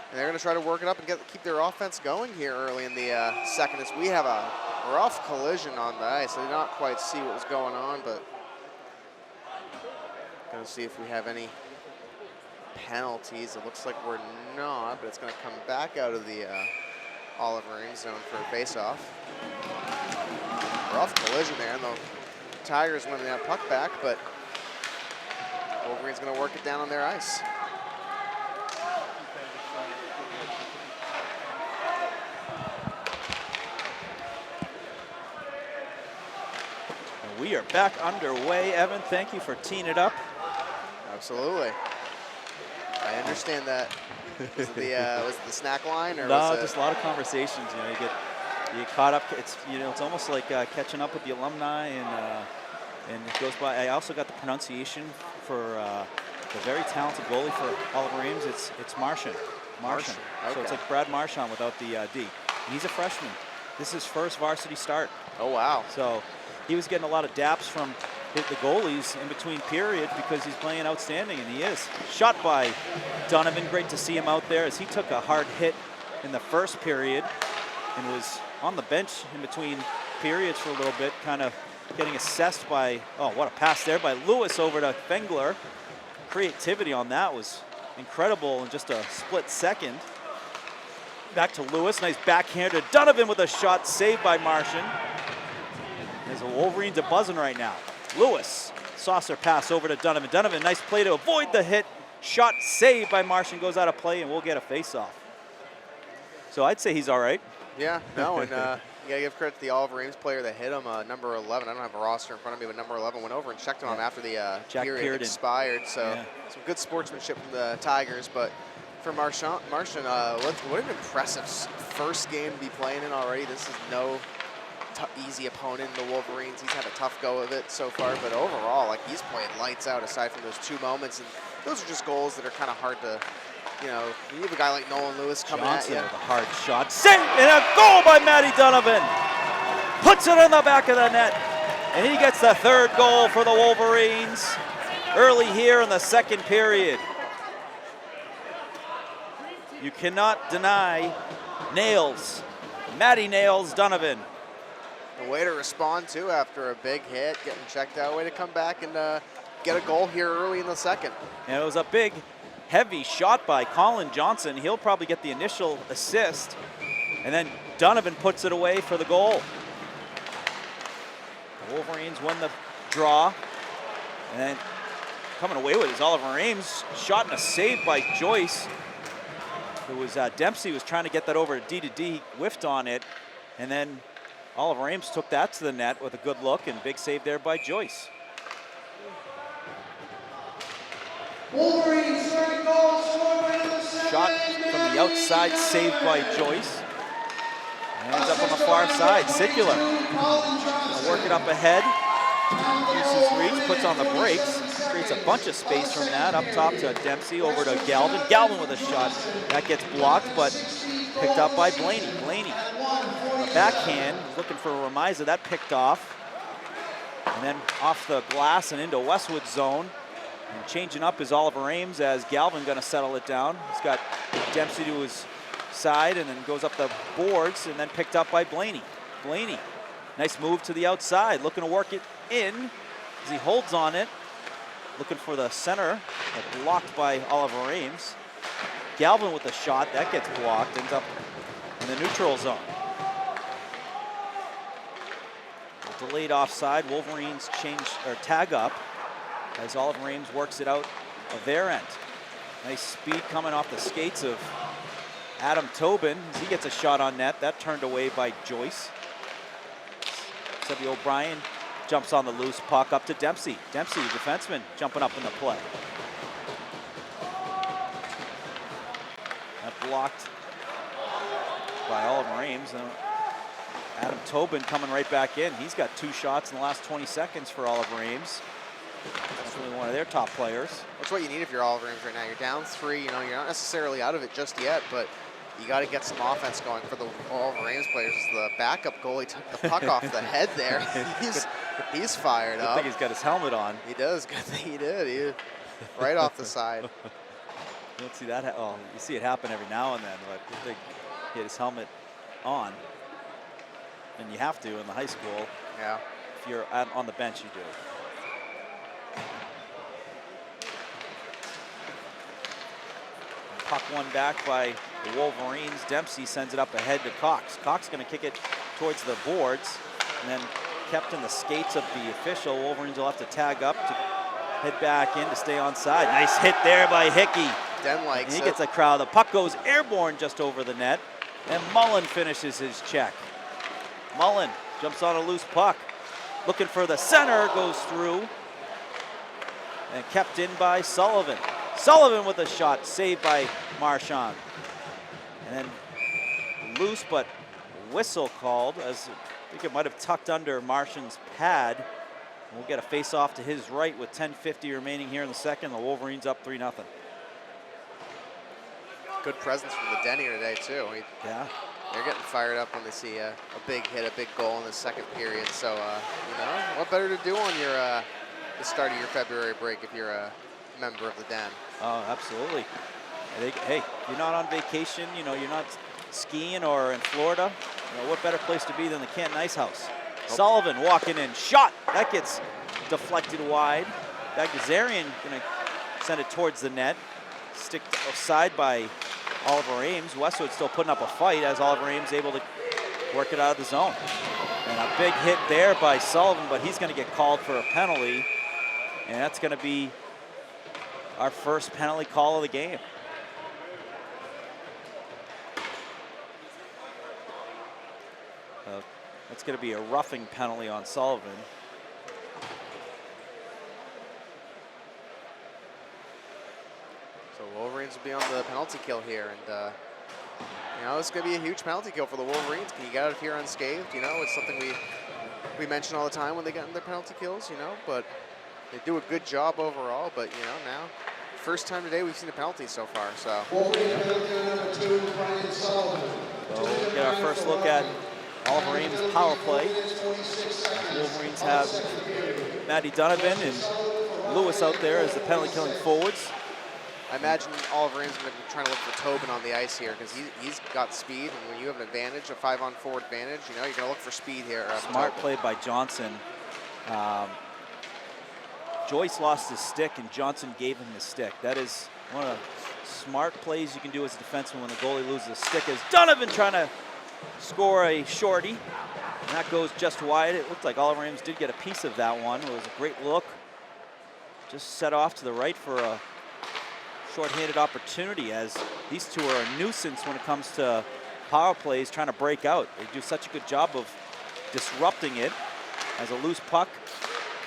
and they're going to try to work it up and keep their offense going here early in the second. As we have a rough collision on the ice. I did not quite see what was going on, but going to see if we have any penalties. It looks like we're not, but it's going to come back out of the Oliver Ames zone for a face-off. Rough collision there, and the Tigers win that puck back, but Wolverines going to work it down on their ice. We are back underway. Evan, thank you for teeing it up. Absolutely. I understand that. Was it the snack line, or no, was just a lot of conversations. You know, you get caught up. It's it's almost like catching up with the alumni, and it goes by. I also got the pronunciation for the very talented goalie for Oliver Ames. It's Marchand. Marchand. Okay. So it's like Brad Marchand without the D. And he's a freshman. This is his first varsity start. Oh wow. So he was getting a lot of daps from the goalies in between periods because he's playing outstanding, and he is. Shot by Donovan. Great to see him out there as he took a hard hit in the first period and was on the bench in between periods for a little bit, kind of getting assessed by, oh, what a pass there by Lewis over to Fengler. Creativity on that was incredible in just a split second. Back to Lewis, nice backhand to Donovan with a shot saved by Marchand. As the Wolverines are buzzing right now. Lewis, saucer pass over to Donovan. Donovan, nice play to avoid the hit. Shot saved by Marchand, goes out of play, and we'll get a face-off. So I'd say he's all right. Yeah, no, and you got to give credit to the Oliver Ames player that hit him, number 11. I don't have a roster in front of me, but number 11 went over and checked on him after the period expired. So some good sportsmanship from the Tigers, but for Marchand, what an impressive first game to be playing in already. This is no easy opponent in the Wolverines. He's had a tough go of it so far, but overall, like, he's playing lights out aside from those two moments, and those are just goals that are kind of hard to, you have a guy like Nolan Lewis coming Johnson at you. with a hard shot. Save, and a goal by Matty Donovan. Puts it in the back of the net, and he gets the third goal for the Wolverines early here in the second period. You cannot deny Nails. Matty Nails Donovan. The way to respond, too, after a big hit, getting checked out. Way to come back and get a goal here early in the second. And it was a big, heavy shot by Colin Johnson. He'll probably get the initial assist. And then Donovan puts it away for the goal. The Wolverines won the draw. And then coming away with it is Oliver Ames. Shot and a save by Joyce. It was Dempsey was trying to get that over to D. He whiffed on it. And then Oliver Ames took that to the net with a good look, and big save there by Joyce. Wolverines, third goal, scored in the second. Shot from the outside, saved by Joyce. Ends up on the far side. Sikula gonna work it up ahead. Uses reach, puts on the brakes. Creates a bunch of space from that. Up top to Dempsey, over to Galvin. Galvin with a shot. That gets blocked, but picked up by Blaney. Blaney, the backhand, looking for Remiza. That picked off. And then off the glass and into Westwood zone. And changing up is Oliver Ames as Galvin going to settle it down. He's got Dempsey to his side and then goes up the boards and then picked up by Blaney. Blaney, nice move to the outside, looking to work it in as he holds on it. Looking for the center, but blocked by Oliver Ames. Galvin with the shot, that gets blocked, ends up in the neutral zone. A delayed offside, Wolverines change or tag up as Oliver Ames works it out of their end. Nice speed coming off the skates of Adam Tobin as he gets a shot on net. That turned away by Joyce. Sebby O'Brien jumps on the loose puck up to Dempsey. Dempsey, defenseman, jumping up in the play. blocked by Oliver Ames. Adam Tobin coming right back in. He's got 2 shots in the last 20 seconds for Oliver Ames. That's really one of their top players. That's what you need if you're Oliver Ames right now. You're down 3, you know, you're not necessarily out of it just yet, but you got to get some offense going for the Oliver Ames players. The backup goalie took the puck off the head there. He's fired up. I think he's got his helmet on. He does. Good thing he did. Right off the side. You don't see that. Oh, you see it happen every now and then, but I think he had his helmet on. And you have to in the high school. Yeah. If you're on the bench, you do. Puck won back by the Wolverines. Dempsey sends it up ahead to Cox. Cox going to kick it towards the boards, and then kept in the skates of the official. Wolverines will have to tag up to head back in to stay on side. Nice hit there by Hickey. Den likes And he it. gets a crowd. The puck goes airborne just over the net, and Mullen finishes his check. Mullen jumps on a loose puck, looking for the center, goes through, and kept in by Sullivan. Sullivan with a shot, saved by Marchand. And then loose, but whistle called, as I think it might have tucked under Marchand's pad. We'll get a face-off to his right with 10:50 remaining here in the second. The Wolverines up 3-0. Good presence from the Den here today, too. Yeah. They're getting fired up when they see a big hit, a big goal in the second period. So, you know, what better to do on your the start of your February break if you're a member of the Den? Oh, absolutely. Hey, you're not on vacation, you know, you're not skiing or in Florida. You know, what better place to be than the Canton Ice House? Sullivan walking in, shot. That gets deflected wide. Bagdasarian gonna send it towards the net. Stick aside by Oliver Ames. Westwood still putting up a fight as Oliver Ames able to work it out of the zone. And a big hit there by Sullivan, but he's gonna get called for a penalty. And that's gonna be our first penalty call of the game. That's going to be a roughing penalty on Sullivan. So Wolverines will be on the penalty kill here, and you know, it's going to be a huge penalty kill for the Wolverines. Can you get out of here unscathed? You know, it's something we mention all the time when they get in their penalty kills. You know, but they do a good job overall. But you know, now first time today we've seen a penalty so far. So Wolverine penalty number 2, Brian Sullivan. So we'll get our first look at Oliver Ames' power play. Wolverines have Matty Donovan and Lewis out there as the penalty killing forwards. I imagine Oliver Ames is going to be trying to look for Tobin on the ice here because he's got speed, and when you have an advantage, a 5-on-4 advantage, you know, you're going to look for speed here. Smart play by Johnson. Joyce lost his stick, and Johnson gave him the stick. That is one of the smart plays you can do as a defenseman when the goalie loses a stick. As Donovan trying to score a shorty, and that goes just wide. It looked like Oliver Ames did get a piece of that one. It was a great look. Just set off to the right for a short-handed opportunity, as these two are a nuisance when it comes to power plays trying to break out. They do such a good job of disrupting it. As a loose puck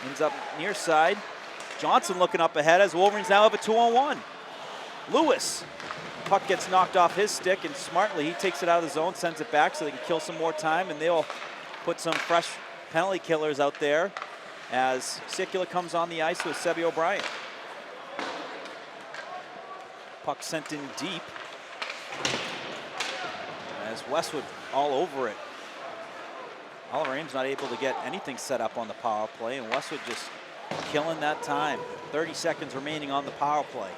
ends up near side. Johnson looking up ahead as Wolverines now have a 2-on-1. Lewis. Puck gets knocked off his stick, and smartly he takes it out of the zone, sends it back so they can kill some more time, and they'll put some fresh penalty killers out there as Sikula comes on the ice with Sebi O'Brien. Puck sent in deep as Westwood all over it. Oliver Ames not able to get anything set up on the power play, and Westwood just killing that time. 30 seconds remaining on the power play.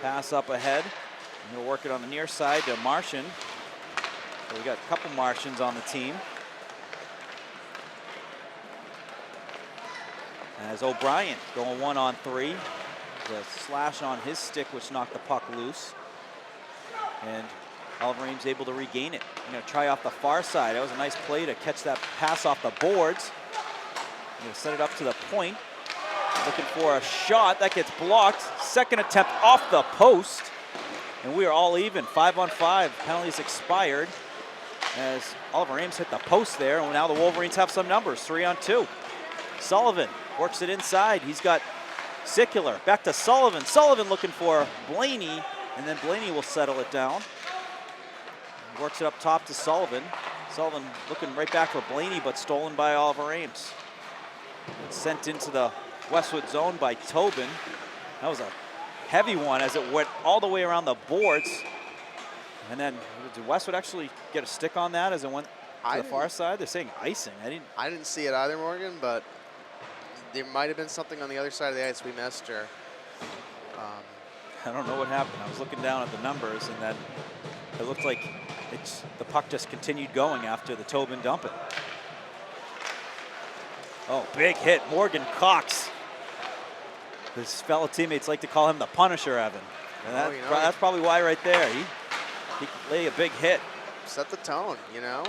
Pass up ahead, and he'll work it on the near side to Marchand. So we got a couple Marchands on the team. As O'Brien going 1-on-3. The slash on his stick, which knocked the puck loose. And Oliver Ames able to regain it. I'm going to try off the far side. That was a nice play to catch that pass off the boards. I'm going to set it up to the point. Looking for a shot. That gets blocked. Second attempt off the post. And we are all even. 5-on-5. Penalties expired as Oliver Ames hit the post there. And now the Wolverines have some numbers. 3-on-2. Sullivan works it inside. He's got Sicular, back to Sullivan. Sullivan looking for Blaney, and then Blaney will settle it down. Works it up top to Sullivan. Sullivan looking right back for Blaney, but stolen by Oliver Ames. It's sent into the Westwood zone by Tobin. That was a heavy one as it went all the way around the boards. And then, did Westwood actually get a stick on that as it went to the far side? They're saying icing. I didn't see it either, Morgan, but there might have been something on the other side of the ice we missed, or I don't know what happened. I was looking down at the numbers, and then it looked like the puck just continued going after the Tobin dump it. Oh, big hit. Morgan Cox. His fellow teammates like to call him the Punisher, Evan. And that's probably why right there. He can lay a big hit. Set the tone, you know.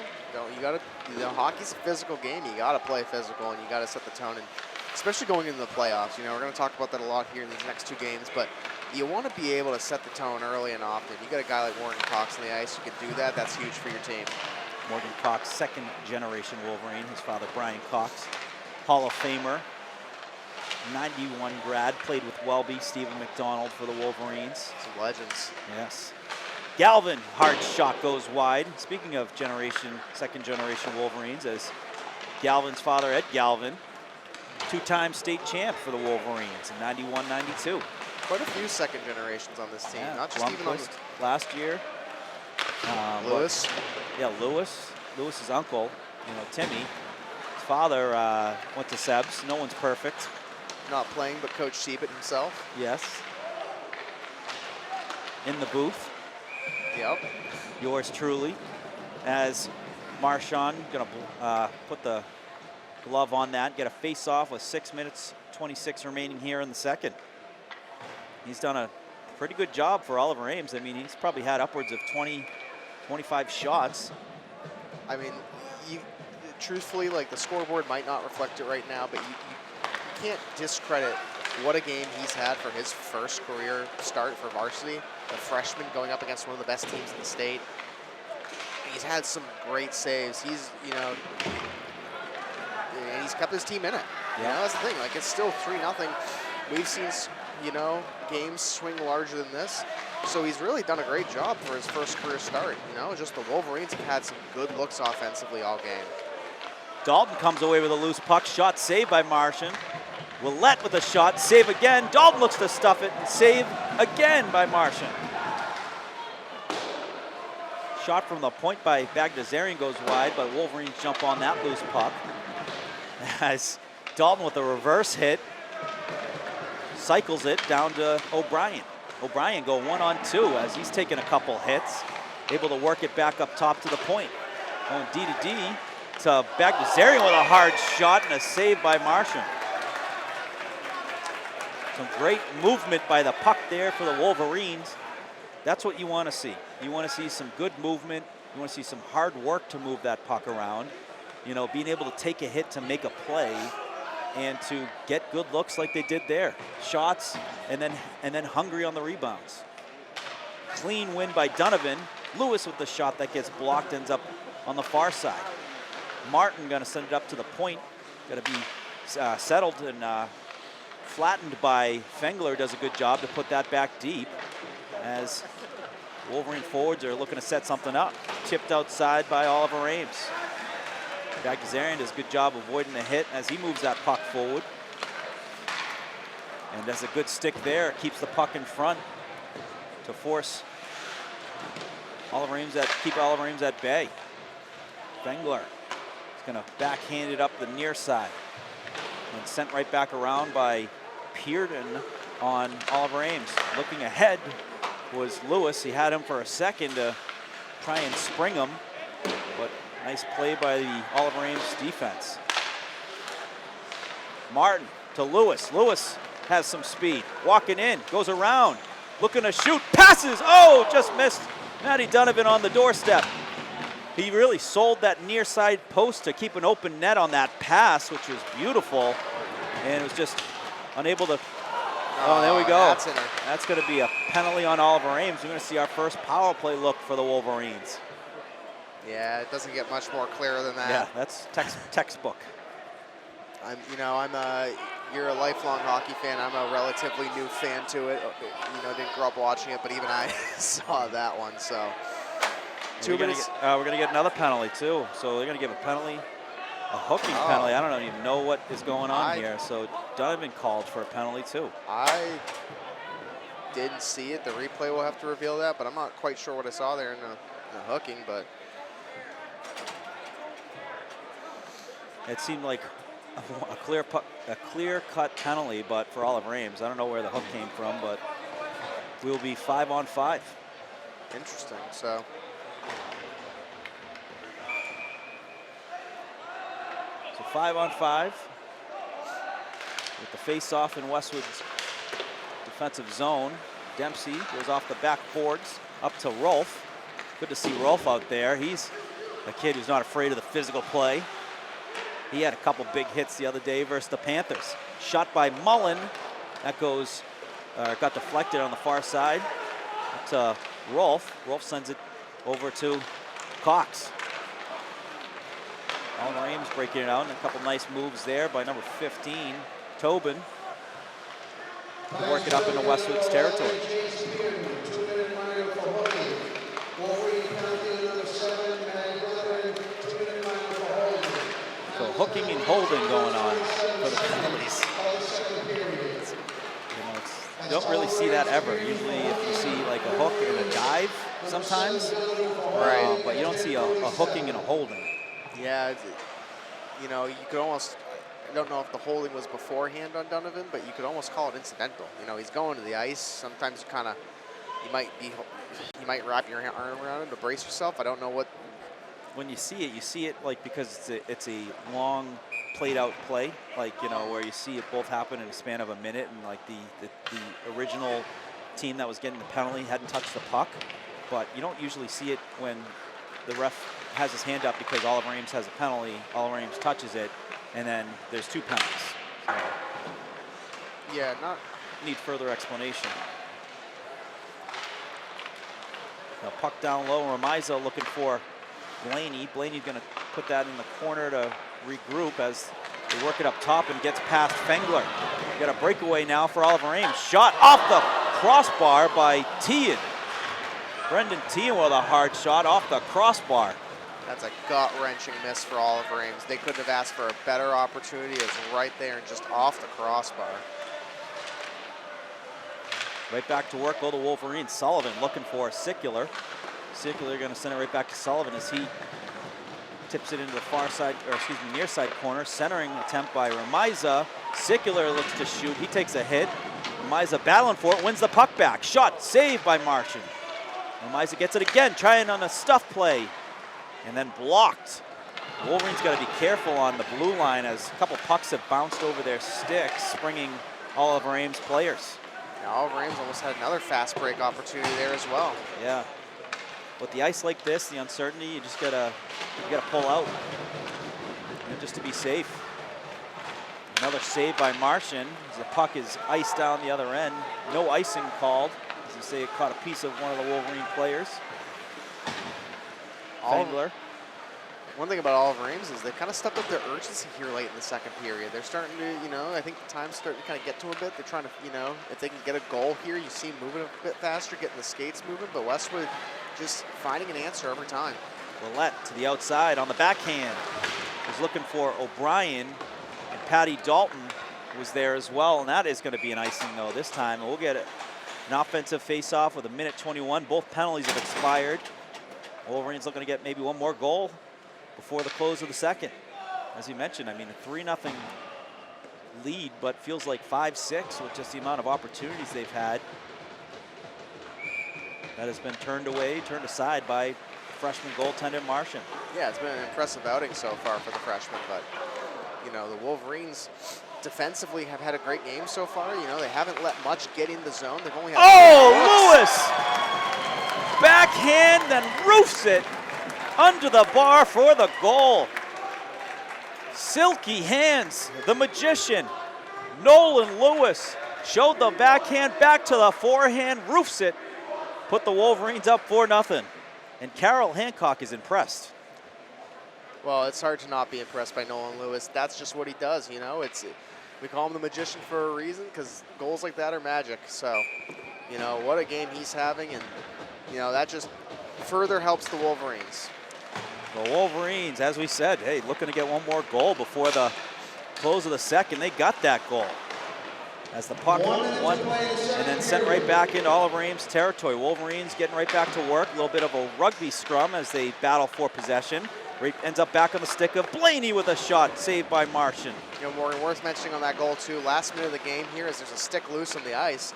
Hockey's a physical game. You got to play physical, and you got to set the tone. And especially going into the playoffs, you know, we're going to talk about that a lot here in these next 2 games. But you want to be able to set the tone early and often. You got a guy like Morgan Cox on the ice who can do that. That's huge for your team. Morgan Cox, second-generation Wolverine. His father, Brian Cox, Hall of Famer, 91 grad, played with Welby, Stephen McDonald for the Wolverines. Some legends. Yes. Galvin, hard shot goes wide. Speaking of second-generation Wolverines, as Galvin's father, Ed Galvin, 2-time state champ for the Wolverines in 91, 92. Quite a few second generations on this team. Yeah, not just even on last year. Lewis. Lewis's uncle, Timmy. His father went to Sebs. No one's perfect. Not playing, but Coach Siebert himself. Yes. In the booth. Yep. Yours truly. As Marchand gonna put the glove on that, get a face-off with 6 minutes 26 remaining here in the second. He's done a pretty good job for Oliver Ames. I mean, he's probably had upwards of 20, 25 shots. I mean, truthfully, like, the scoreboard might not reflect it right now, but you can't discredit what a game he's had for his first career start for varsity. A freshman going up against one of the best teams in the state. He's had some great saves. He's, and he's kept his team in it. Yeah. That's the thing. Like, it's still 3-0. We've seen, games swing larger than this. So he's really done a great job for his first career start. Just the Wolverines have had some good looks offensively all game. Dalton comes away with a loose puck. Shot saved by Martian. Willette with a shot. Save again. Dalton looks to stuff it. And save again by Martian. Shot from the point by Bagdasarian goes wide, but Wolverines jump on that loose puck. As Dalton with a reverse hit cycles it down to O'Brien. O'Brien go 1-on-2 as he's taken a couple hits, able to work it back up top to the point. Going D to D to Bagdasarian with a hard shot and a save by Martian. Some great movement by the puck there for the Wolverines. That's what you want to see. You want to see some good movement. You want to see some hard work to move that puck around. Being able to take a hit to make a play and to get good looks like they did there. Shots and then hungry on the rebounds. Clean win by Donovan. Lewis with the shot that gets blocked, ends up on the far side. Martin gonna send it up to the point. Gonna be settled and flattened by Fengler. Does a good job to put that back deep as Wolverine forwards are looking to set something up. Tipped outside by Oliver Ames. Bagdasarian does a good job avoiding the hit as he moves that puck forward. And does a good stick there. Keeps the puck in front to force keep Oliver Ames at bay. Fengler is going to backhand it up the near side. And sent right back around by Pearden on Oliver Ames. Looking ahead was Lewis. He had him for a second to try and spring him, but nice play by the Oliver Ames defense. Martin to Lewis. Lewis has some speed. Walking in, goes around, looking to shoot, passes. Oh, just missed Matty Donovan on the doorstep. He really sold that near side post to keep an open net on that pass, which was beautiful, and it was just unable to. Oh, there we go. That's going to be a penalty on Oliver Ames. We're going to see our first power play look for the Wolverines. Yeah, it doesn't get much more clear than that. Yeah, that's textbook. you're a lifelong hockey fan. I'm a relatively new fan to it. You know, didn't grow up watching it, but even I saw that one. So 2 minutes. We're gonna get another penalty too. So they're gonna give a penalty, a hooking penalty. I don't even know what is going on here. So Donovan called for a penalty too. I didn't see it. The replay will have to reveal that, but I'm not quite sure what I saw there in the hooking. But it seemed like a clear-cut penalty, but for Oliver Ames. I don't know where the hook came from, but we'll be 5-on-5. Interesting. So So 5-on-5 with the face-off in Westwood's defensive zone. Dempsey goes off the backboards up to Rolf. Good to see Rolf out there. He's a kid who's not afraid of the physical play. He had a couple big hits the other day versus the Panthers. Shot by Mullen. That goes, got deflected on the far side to Rolf. Rolf sends it over to Cox. Oliver Ames breaking it out, and a couple nice moves there by number 15, Tobin, to work it up into Westwood's territory. So hooking and holding going on for the penalties. You don't really see that ever. Usually if you see like a hook and a dive sometimes, right, but you don't see a hooking and a holding. yeah, you know, you could almost. I don't know if the holding was beforehand on Donovan, but you could almost call it incidental. You know, he's going to the ice. Sometimes you might wrap your arm around him to brace yourself. I don't know what. When you see it like because it's a long played out play, like, you know, where you see it both happen in a span of a minute, and like the original team that was getting the penalty hadn't touched the puck, but you don't usually see it when the ref has his hand up because Oliver Ames has a penalty, Oliver Ames touches it, and then there's two penalties. So Yeah, not. need further explanation. Now puck down low, Ramiza looking for Blaney. Blaney's going to put that in the corner to regroup as they work it up top and gets past Fengler. Got a breakaway now for Oliver Ames. Shot off the crossbar by Tian. Brendan Tian with a hard shot off the crossbar. That's a gut-wrenching miss for Oliver Ames. They couldn't have asked for a better opportunity. It's right there and just off the crossbar. Right back to work go the Wolverines. Sullivan looking for Sicular. Sicular going to send it right back to Sullivan as he tips it into the far side, or excuse me, near side corner. Centering attempt by Ramiza. Sicular looks to shoot. He takes a hit. Ramiza battling for it, wins the puck back. Shot saved by Martian. Ramiza gets it again, trying on a stuff play, and then blocked. Wolverines got to be careful on the blue line as a couple pucks have bounced over their sticks, springing Oliver Ames players. Now, Oliver Ames almost had another fast break opportunity there as well. Yeah. With the ice like this, the uncertainty, you gotta pull out, just to be safe. Another save by Martian as the puck is iced down the other end. No icing called, as you say, it caught a piece of one of the Wolverine players. Fengler. One thing about Oliver Ames is they kind of stepped up their urgency here late in the second period. They're starting to, you know, I think the time's starting to kind of get to them a bit. They're trying to, you know, if they can get a goal here, you see them moving a bit faster, getting the skates moving, but Westwood just finding an answer every time. Willett to the outside on the backhand. Was looking for O'Brien, and Patty Dalton was there as well, and that is going to be an icing though this time. We'll get an offensive face-off with 1:21. Both penalties have expired. Wolverines looking to get maybe one more goal before the close of the second. As you mentioned, I mean, a 3-0 lead, but feels like 5-6 with just the amount of opportunities they've had. That has been turned aside by freshman goaltender Martian. Yeah, it's been an impressive outing so far for the freshman, but, you know, the Wolverines defensively have had a great game so far. You know, they haven't let much get in the zone. They've only had Lewis! Backhand, then roofs it under the bar for the goal. Silky hands, the magician, Nolan Lewis, showed the backhand back to the forehand, roofs it, put the Wolverines up 4-0. And Carroll Hancock is impressed. Well, it's hard to not be impressed by Nolan Lewis. That's just what he does, you know. We call him the magician for a reason because goals like that are magic. So, you know, what a game he's having, and, you know, that just further helps the Wolverines. The Wolverines, as we said, hey, looking to get one more goal before the close of the second. They got that goal. As the puck won and then sent right back into Oliver Ames territory. Wolverines getting right back to work. A little bit of a rugby scrum as they battle for possession. Ends up back on the stick of Blaney with a shot saved by Martian. You know, Morgan, worth mentioning on that goal too, last minute of the game here is there's a stick loose on the ice,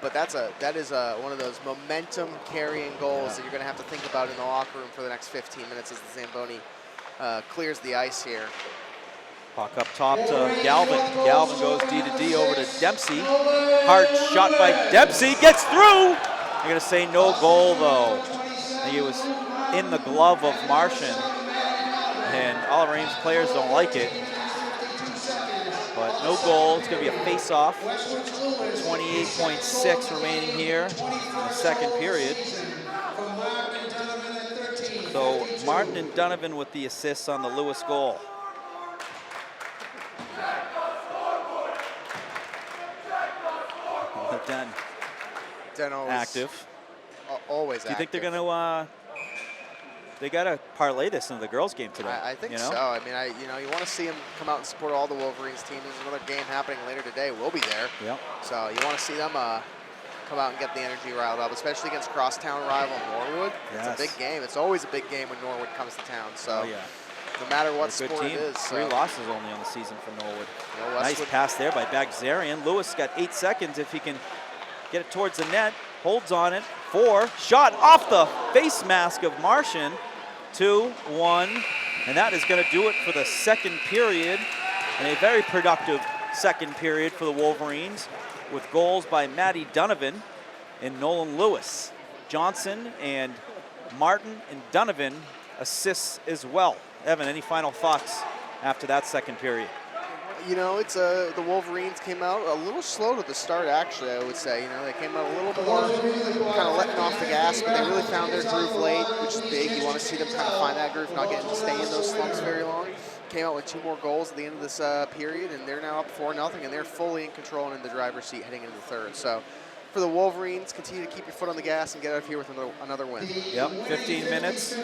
but that is one of those momentum carrying goals that you're going to have to think about in the locker room for the next 15 minutes as the Zamboni clears the ice here. Puck up top to Galvin. Galvin goes D to D over to Dempsey. Hard shot by Dempsey, gets through. They're going to say no goal though. I think it was in the glove of Martian, and Oliver Ames players don't like it. But no goal. It's going to be a face-off. 28.6 remaining here in the second period. So Martin and Donovan with the assists on the Lewis goal. Den always active. Always Do you think they're active. going to? They got to parlay this into the girls' game today. I think you know? so. I mean, you want to see them come out and support all the Wolverines teams. There's another game happening later today. We'll be there. Yep. So you want to see them come out and get the energy riled up, especially against crosstown rival Norwood. Yes. It's a big game. It's always a big game when Norwood comes to town. So Oh, yeah. no matter what They're a good sport team. it is. 3 losses only on the season for Norwood. You know, Nice Westwood, pass there by Bagzarian. Lewis got 8 seconds if he can get it towards the net. Holds on it. 4. Shot off the face mask of Martian. 2-1. And that is going to do it for the second period. And a very productive second period for the Wolverines with goals by Matty Donovan and Nolan Lewis. Johnson and Martin and Donovan assists as well. Evan, any final thoughts after that second period? you know, it's the Wolverines came out a little slow to the start, actually, I would say. You know, they came out a little more kind of letting off the gas, but they really found their groove late, which is big. You want to see them kind of find that groove, not getting to stay in those slumps very long. Came out with 2 more goals at the end of this period, and they're now up 4-0, and they're fully in control and in the driver's seat heading into the third. So for the Wolverines, continue to keep your foot on the gas and get out of here with another win. Yep, 15 minutes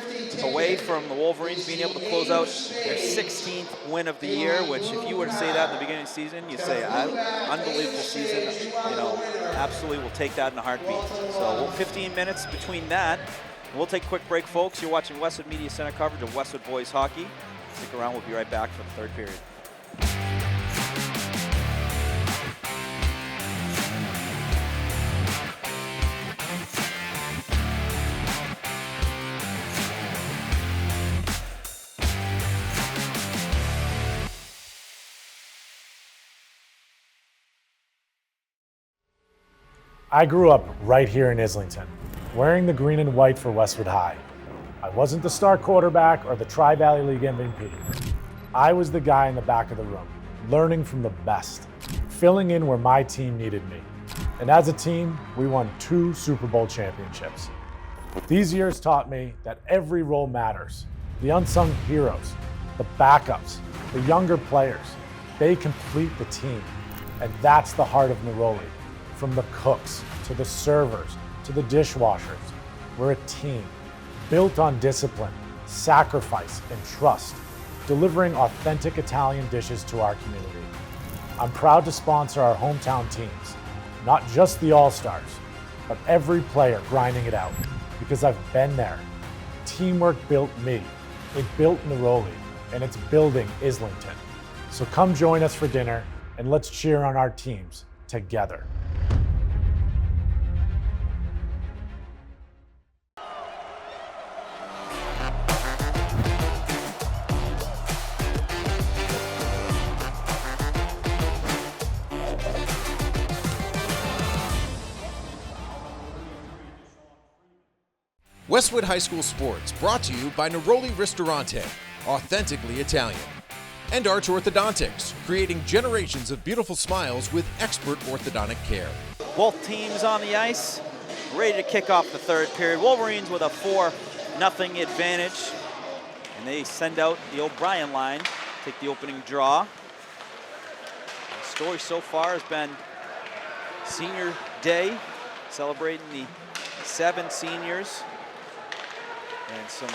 away from the Wolverines being able to close out their 16th win of the year, which if you were to say that in the beginning of the season, you'd say, unbelievable season, you know, absolutely will take that in a heartbeat. So 15 minutes between that. We'll take a quick break, folks. You're watching Westwood Media Center coverage of Westwood boys hockey. Stick around, we'll be right back for the third period. I grew up right here in Islington, wearing the green and white for Westwood High. I wasn't the star quarterback or the Tri-Valley League MVP. I was the guy in the back of the room, learning from the best, filling in where my team needed me. And as a team, we won 2 Super Bowl championships. These years taught me that every role matters. The unsung heroes, the backups, the younger players, they complete the team. And that's the heart of Neroli. From the cooks, to the servers, to the dishwashers, we're a team, built on discipline, sacrifice, and trust, delivering authentic Italian dishes to our community. I'm proud to sponsor our hometown teams, not just the All-Stars, but every player grinding it out, because I've been there. Teamwork built me, it built Neroli, and it's building Islington. So come join us for dinner, and let's cheer on our teams together. Westwood High School Sports brought to you by Neroli Ristorante, authentically Italian. And Arch Orthodontics, creating generations of beautiful smiles with expert orthodontic care. Both teams on the ice, ready to kick off the third period. Wolverines with a 4-0 advantage. And they send out the O'Brien line, take the opening draw. story so far has been Senior Day, celebrating the 7 seniors, and some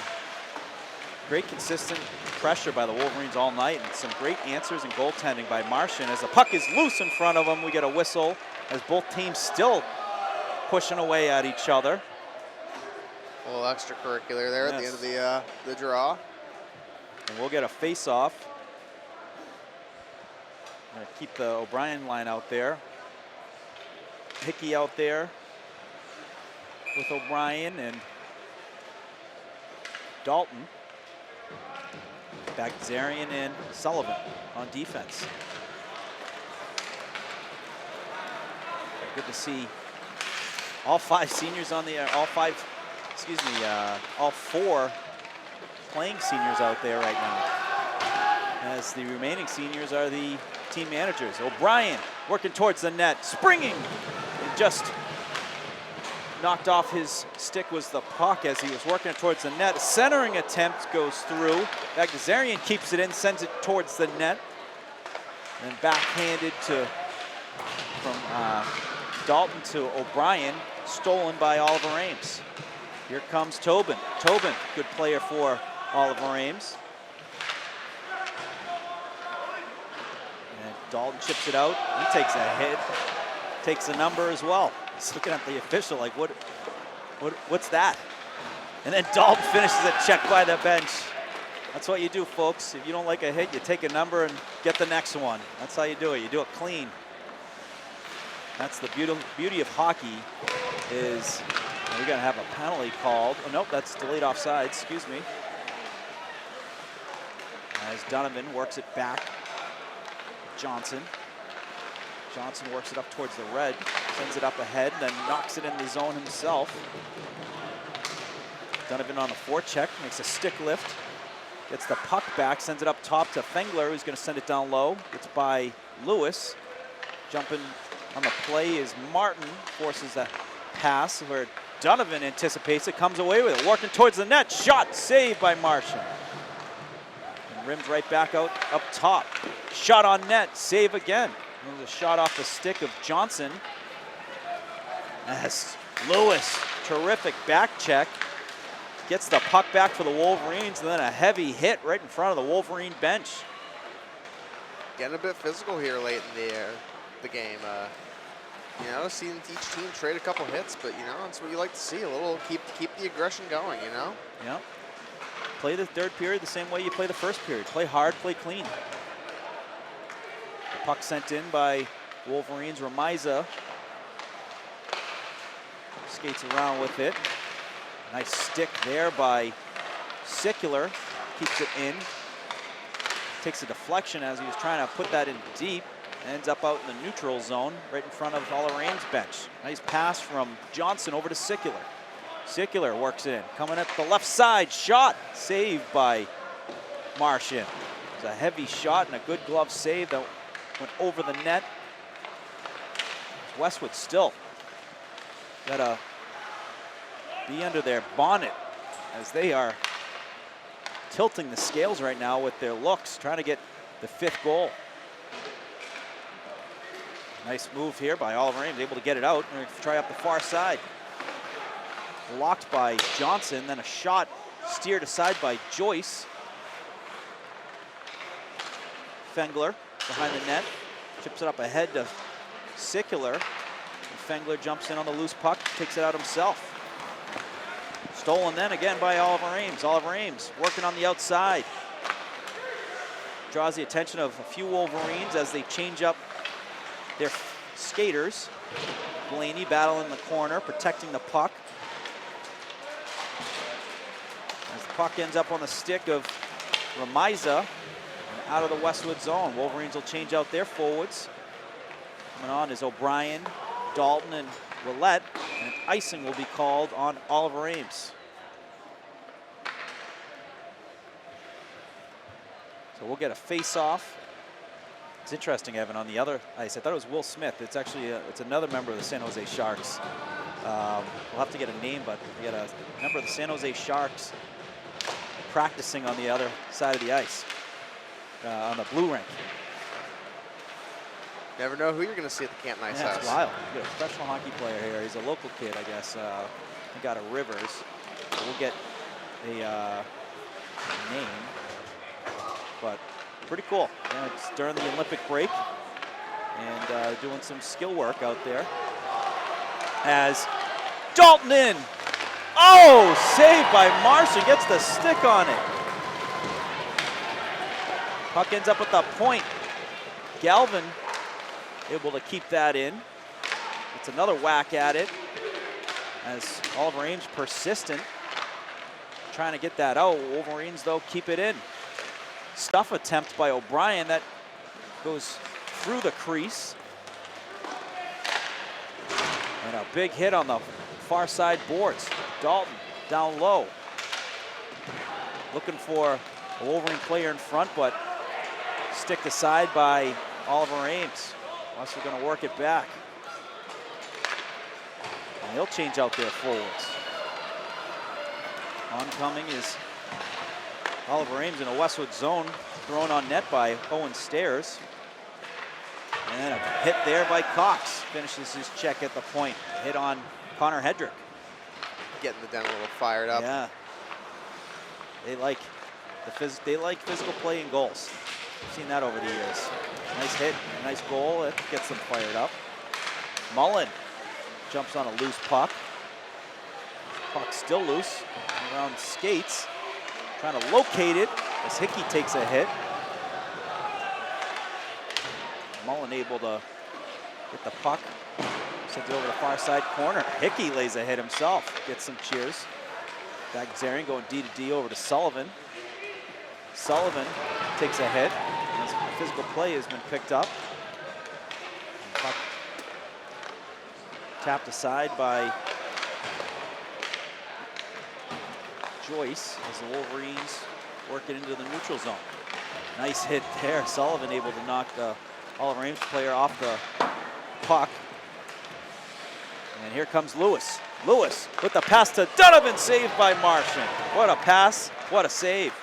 great consistent pressure by the Wolverines all night, and some great answers and goaltending by Martian. As the puck is loose in front of them, we get a whistle as both teams still pushing away at each other. A little extracurricular there at the end of the draw. And we'll get a face-off. Gonna keep the O'Brien line out there. Hickey out there with O'Brien and Dalton. Bagdasarian and Sullivan on defense. Good to see all 5 seniors on the, all 4 playing seniors out there right now, as the remaining seniors are the team managers. O'Brien working towards the net, springing, and just knocked off his stick was the puck as he was working it towards the net. A centering attempt goes through. Bagdasarian keeps it in, sends it towards the net, and backhanded from Dalton to O'Brien, stolen by Oliver Ames. Here comes Tobin. Tobin, good player for Oliver Ames. And Dalton chips it out. He takes a hit, takes a number as well. He's looking at the official like, what's that? And then Dalton finishes a check by the bench. That's what you do, folks. If you don't like a hit, you take a number and get the next one. That's how you do it. You do it clean. That's the beauty of hockey is we're going to have a penalty called. Oh, nope, that's delayed offside. Excuse me. As Donovan works it back. Johnson. Johnson works it up towards the red, sends it up ahead, then knocks it in the zone himself. Donovan on the forecheck, makes a stick lift, gets the puck back, sends it up top to Fengler, who's going to send it down low. It's by Lewis. Jumping on the play is Martin, forces a pass where Donovan anticipates it, comes away with it, working towards the net, shot, saved by Martian. And rimmed right back out up top. Shot on net, save again. There's a shot off the stick of Johnson. As Lewis, terrific back check, gets the puck back for the Wolverines, and then a heavy hit right in front of the Wolverine bench. Getting a bit physical here late in the game. You know, seeing each team trade a couple hits, but you know, that's what you like to see. A little keep the aggression going. You know. Yeah. Play the third period the same way you play the first period. Play hard, play clean. The puck sent in by Wolverines. Remiza skates around with it. Nice stick there by Sickler. Keeps it in. Takes a deflection as he was trying to put that in deep. Ends up out in the neutral zone, right in front of Oliver Ames' bench. Nice pass from Johnson over to Sickler. Sickler works in, coming at the left side, shot, saved by Martian. It was a heavy shot and a good glove save that went over the net. Westwood still gotta be under their bonnet as they are tilting the scales right now with their looks, trying to get the 5th goal. Nice move here by Oliver Ames, able to get it out and try up the far side. Blocked by Johnson, then a shot steered aside by Joyce. Fengler behind the net, chips it up ahead to Sickler. Fengler jumps in on the loose puck, takes it out himself. Stolen then again by Oliver Ames. Oliver Ames working on the outside. Draws the attention of a few Wolverines as they change up their skaters. Blaney battling in the corner, protecting the puck. As the puck ends up on the stick of Remiza, out of the Westwood zone. Wolverines will change out their forwards. Coming on is O'Brien, Dalton, and Willette, and icing will be called on Oliver Ames. So we'll get a face-off. It's interesting, Evan, on the other ice. I thought it was Will Smith. It's actually it's another member of the San Jose Sharks. We'll have to get a name, but we got a member of the San Jose Sharks practicing on the other side of the ice, on the blue rink. Never know who you're going to see at the Camp Nice Yeah, House. it's wild. We got a professional hockey player here. He's a local kid, I guess. He got a Rivers. We'll get a name, but pretty cool. Yeah, it's during the Olympic break and doing some skill work out there. As Dalton in. Oh, saved by Martian. Gets the stick on it. Puck ends up at the point. Galvin able to keep that in. It's another whack at it as Oliver Ames persistent, trying to get that out. Wolverines, though, keep it in. Stuff attempt by O'Brien that goes through the crease. And a big hit on the far side boards. Dalton down low. Looking for a Wolverine player in front, but sticked aside by Oliver Ames. Westwood going to work it back. And he'll change out their forwards. Oncoming is Oliver Ames in a Westwood zone, thrown on net by Owen Stairs. And then a hit there by Cox. Finishes his check at the point. A hit on Connor Hedrick. Getting the den a little fired up. Yeah. They like physical play and goals. I've seen that over the years. Nice hit, nice goal. It gets them fired up. Mullen jumps on a loose puck. Puck still loose around skates. Trying to locate it as Hickey takes a hit. Mullen able to get the puck. Sends it over the far side corner. Hickey lays a hit himself. Gets some cheers. Bagdasarian going D to D over to Sullivan. Sullivan takes a hit. As physical play has been picked up. Puck tapped aside by Joyce as the Wolverines work it into the neutral zone. Nice hit there. Sullivan able to knock the Oliver Ames player off the puck. And here comes Lewis. Lewis with the pass to Donovan, saved by Martian. What a pass, what a save.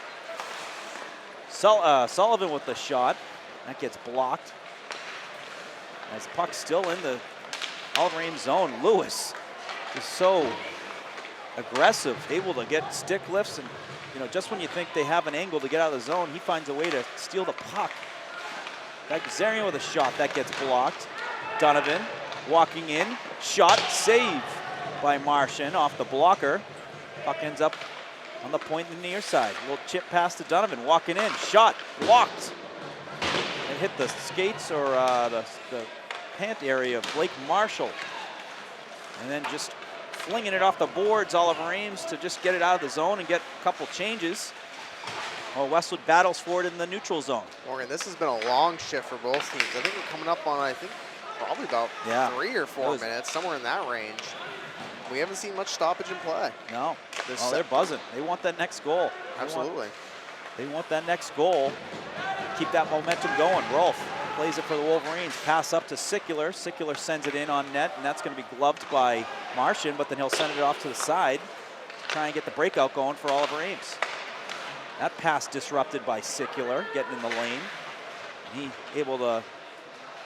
Sullivan with the shot. That gets blocked. As puck's still in the Oliver Ames zone. Lewis is so aggressive, able to get stick lifts, and just when you think they have an angle to get out of the zone, he finds a way to steal the puck. Bagdasarian with a shot that gets blocked. Donovan walking in, shot, save by Martian off the blocker. Puck ends up on the point in the near side. A little chip pass to Donovan, walking in, shot, blocked. And hit the skates or the pant area of Blake Marshall. And then just flinging it off the boards, Oliver Ames to just get it out of the zone and get a couple changes. Well, Westwood battles for it in the neutral zone. Morgan, this has been a long shift for both teams. I think we're coming up on, probably about 3 or 4 minutes, somewhere in that range. We haven't seen much stoppage in play. No, they're buzzing. They want that next goal. Absolutely. They want that next goal. Keep that momentum going. Rolf plays it for the Wolverines. Pass up to Sicular. Sicular sends it in on net, and that's going to be gloved by Martian, but then he'll send it off to the side to try and get the breakout going for Oliver Ames. That pass disrupted by Sicular, getting in the lane. He able to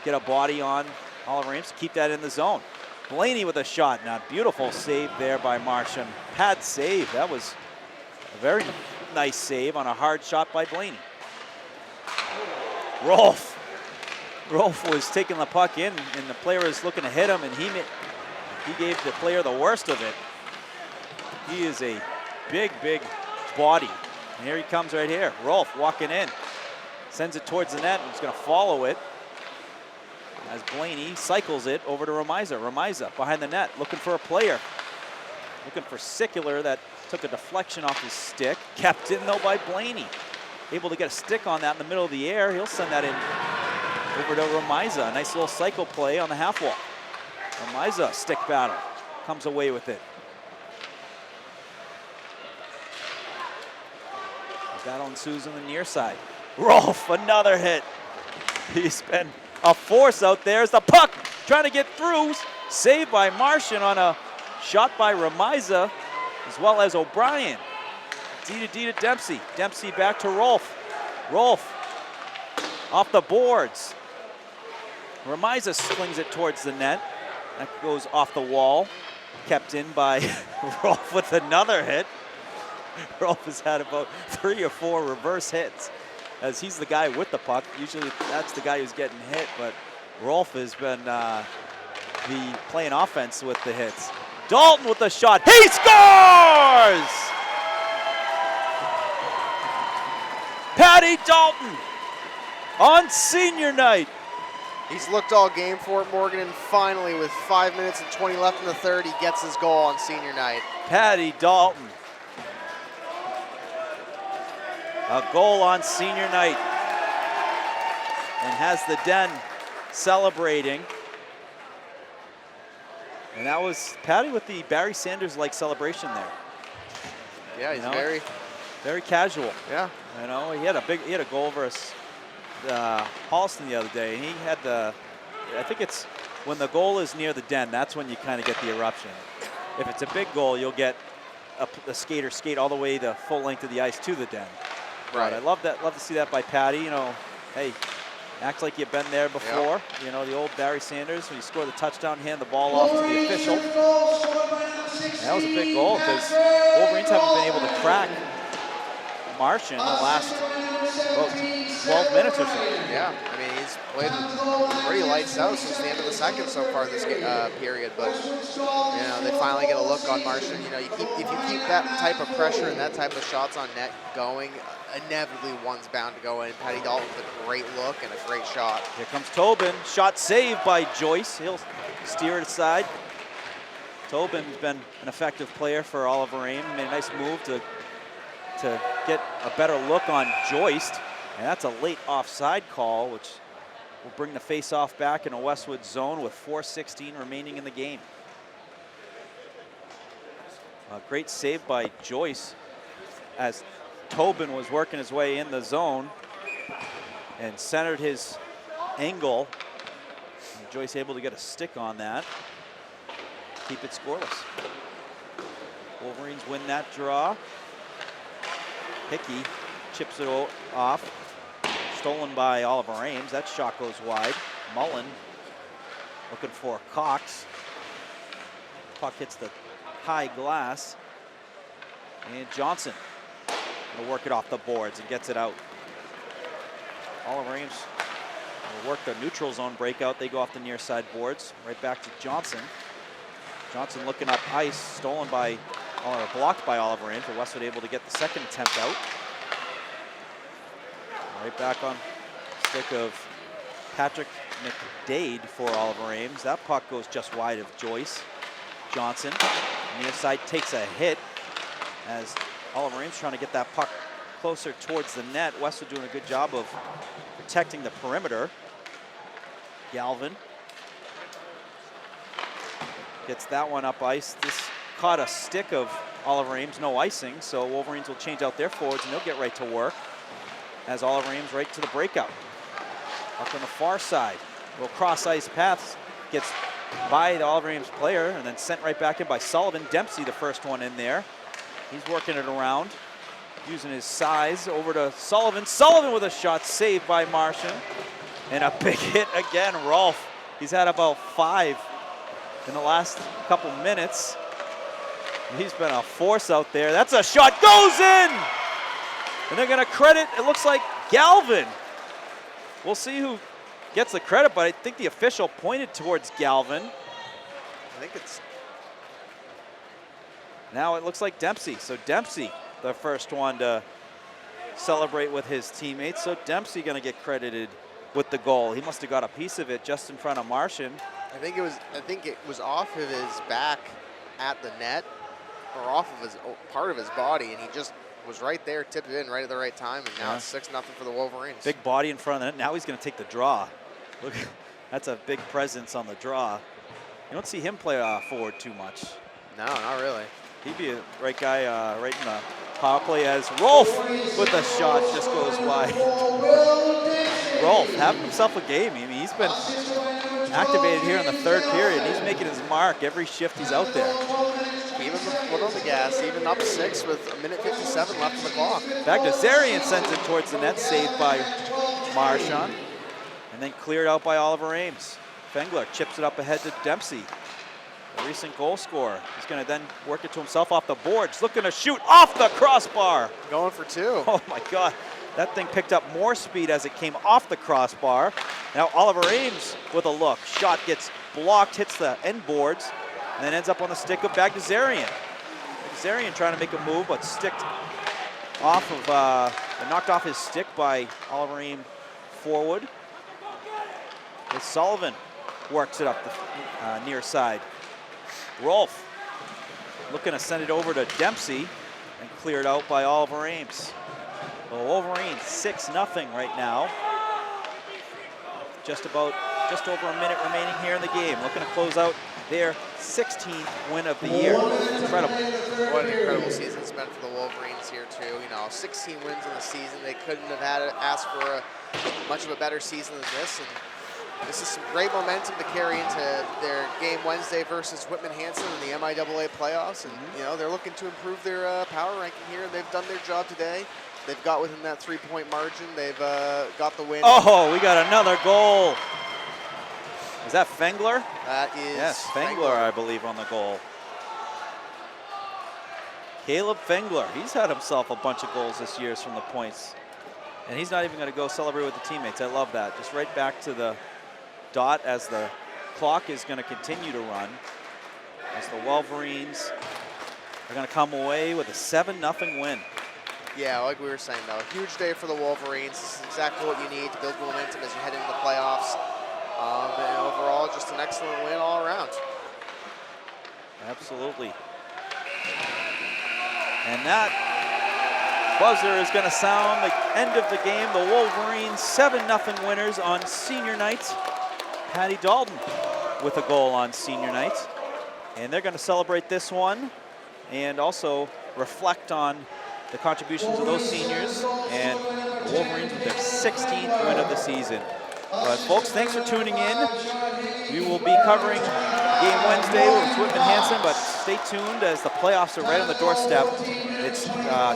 get a body on Oliver Ames to keep that in the zone. Blaney with a shot. Now, beautiful save there by Martian. Pad save. That was a very nice save on a hard shot by Blaney. Rolf was taking the puck in, and the player was looking to hit him, and he gave the player the worst of it. He is a big, big body. And here he comes right here. Rolf walking in. Sends it towards the net, and he's going to follow it. As Blaney cycles it over to Remiza. Remiza behind the net, looking for a player. Looking for Sicular, that took a deflection off his stick. Kept in, though, by Blaney. Able to get a stick on that in the middle of the air. He'll send that in over to Remiza. A nice little cycle play on the half wall. Remiza, stick battle. Comes away with it. Battle ensues on the near side. Rolf, another hit. He's been a force out there as the puck trying to get through. Saved by Martian on a shot by Remiza, as well as O'Brien. D to Dempsey. Dempsey back to Rolf. Rolf off the boards. Remiza slings it towards the net. That goes off the wall. Kept in by Rolf with another hit. Rolf has had about 3 or 4 reverse hits, as he's the guy with the puck. Usually that's the guy who's getting hit, but Rolf has been playing offense with the hits. Dalton with the shot. He scores! Patty Dalton on senior night. He's looked all game for it, Morgan, and finally, with 5 minutes and 20 left in the third, he gets his goal on senior night. Patty Dalton. A goal on senior night. And has the Den celebrating. And that was Patty with the Barry Sanders-like celebration there. Yeah, he's very casual. Yeah. You know, he had a goal versus Halston the other day. He had I think it's when the goal is near the Den, that's when you kind of get the eruption. If it's a big goal, you'll get a skater skate all the way the full length of the ice to the Den. Right. But I love to see that by Patty. You know, hey, act like you've been there before. Yep. You know, the old Barry Sanders, when he scored the touchdown, hand the ball off to the official. That was a big goal because Wolverines haven't been able to crack Martian the last about 12 minutes or so. Yeah, I mean, he's played pretty lights out since the end of the second so far this period, but, you know, they finally get a look on Martian. You know, if you keep that type of pressure and that type of shots on net going, inevitably one's bound to go in. Patty Dalton with a great look and a great shot. Here comes Tobin. Shot saved by Joyce. He'll steer it aside. Tobin's been an effective player for Oliver Ames. Made a nice move to get a better look on Joyce. And that's a late offside call, which will bring the face-off back in a Westwood zone with 4:16 remaining in the game. A great save by Joyce as Tobin was working his way in the zone and centered his angle. And Joyce able to get a stick on that. Keep it scoreless. Wolverines win that draw. Hickey chips it off. Stolen by Oliver Ames. That shot goes wide. Mullen looking for Cox. Puck hits the high glass. And Johnson will work it off the boards and gets it out. Oliver Ames will work the neutral zone breakout. They go off the near side boards. Right back to Johnson. Johnson looking up ice. Stolen by, or blocked by Oliver Ames. But Westwood able to get the second attempt out. Right back on stick of Patrick McDade for Oliver Ames. That puck goes just wide of Joyce. Johnson, near side, takes a hit as Oliver Ames trying to get that puck closer towards the net. Westwood doing a good job of protecting the perimeter. Galvin gets that one up ice. This caught a stick of Oliver Ames, no icing, so Wolverines will change out their forwards and they'll get right to work. As Oliver Ames right to the breakout. Up on the far side. Little cross ice paths. Gets by the Oliver Ames player and then sent right back in by Sullivan. Dempsey, the first one in there. He's working it around. Using his size over to Sullivan. Sullivan with a shot saved by Martian. And a big hit again, Rolf. He's had about 5 in the last couple minutes. He's been a force out there. That's a shot, goes in! And they're going to credit, it looks like, Galvin. We'll see who gets the credit, but I think the official pointed towards Galvin. I think it's... Now it looks like Dempsey. So Dempsey, the first one to celebrate with his teammates. So Dempsey going to get credited with the goal. He must have got a piece of it just in front of Martian. I think it was off of his back at the net, or off of his part of his body, and he just was right there, tipped it in right at the right time, and now it's 6-0 for the Wolverines. Big body in front of the net. Now he's going to take the draw. Look, that's a big presence on the draw. You don't see him play forward too much. No, not really. He'd be a right guy right in the power play as Rolf with a shot just goes wide. Rolf having himself a game. I mean, he's been activated here in the third period. He's making his mark every shift he's out there. Even the foot on the gas, even up 6 with 1:57 left on the clock. Back to Zarian, sends it towards the net, saved by Marchand. and then cleared out by Oliver Ames. Fengler chips it up ahead to Dempsey, the recent goal scorer. He's going to then work it to himself off the boards, looking to shoot off the crossbar. Going for two. Oh my God, that thing picked up more speed as it came off the crossbar. Now Oliver Ames with a look. Shot gets blocked, hits the end boards, and then ends up on the stick of Bagdasarian. Bagdasarian trying to make a move, but sticked off of, knocked off his stick by Oliver Ames forward. As Sullivan works it up the near side. Rolfe looking to send it over to Dempsey and cleared out by Oliver Ames. The Wolverines 6-0 right now. Just over a minute remaining here in the game. Looking to close out their 16th win of the year. Incredible. What an incredible season it's been for the Wolverines here too. 16 wins in the season. They couldn't have asked for much of a better season than this. And this is some great momentum to carry into their game Wednesday versus Whitman-Hanson in the MIAA playoffs. And they're looking to improve their power ranking here, and they've done their job today. They've got within that 3-point margin. They've got the win. Oh, we got another goal. Is that Fengler? That is yes, Fengler, I believe, on the goal. Caleb Fengler. He's had himself a bunch of goals this year from the points. And he's not even going to go celebrate with the teammates. I love that. Just right back to the dot as the clock is going to continue to run. As the Wolverines are going to come away with a 7-0 win. Yeah, like we were saying, though, huge day for the Wolverines. This is exactly what you need to build momentum as you head into the playoffs. And overall, just an excellent win all around. Absolutely. And that buzzer is going to sound the end of the game. The Wolverines 7-0 winners on senior night. Patty Dalton with a goal on senior night. And they're going to celebrate this one and also reflect on the contributions of those seniors and the Wolverines with their 16th win of the season. But folks, thanks for tuning in. We will be covering game Wednesday with Whitman-Hanson, but stay tuned as the playoffs are right on the doorstep. It's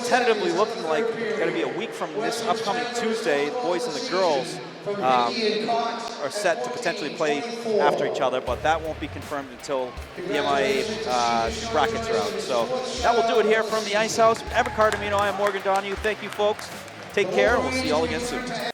tentatively looking like it's going to be a week from this upcoming Tuesday. The boys and the girls are set to potentially play after each other, but that won't be confirmed until the MIA brackets are out. So that will do it here from the Ice House. Evan Cardamino, I am Morgan Donahue. Thank you, folks. Take care, and we'll see you all again soon.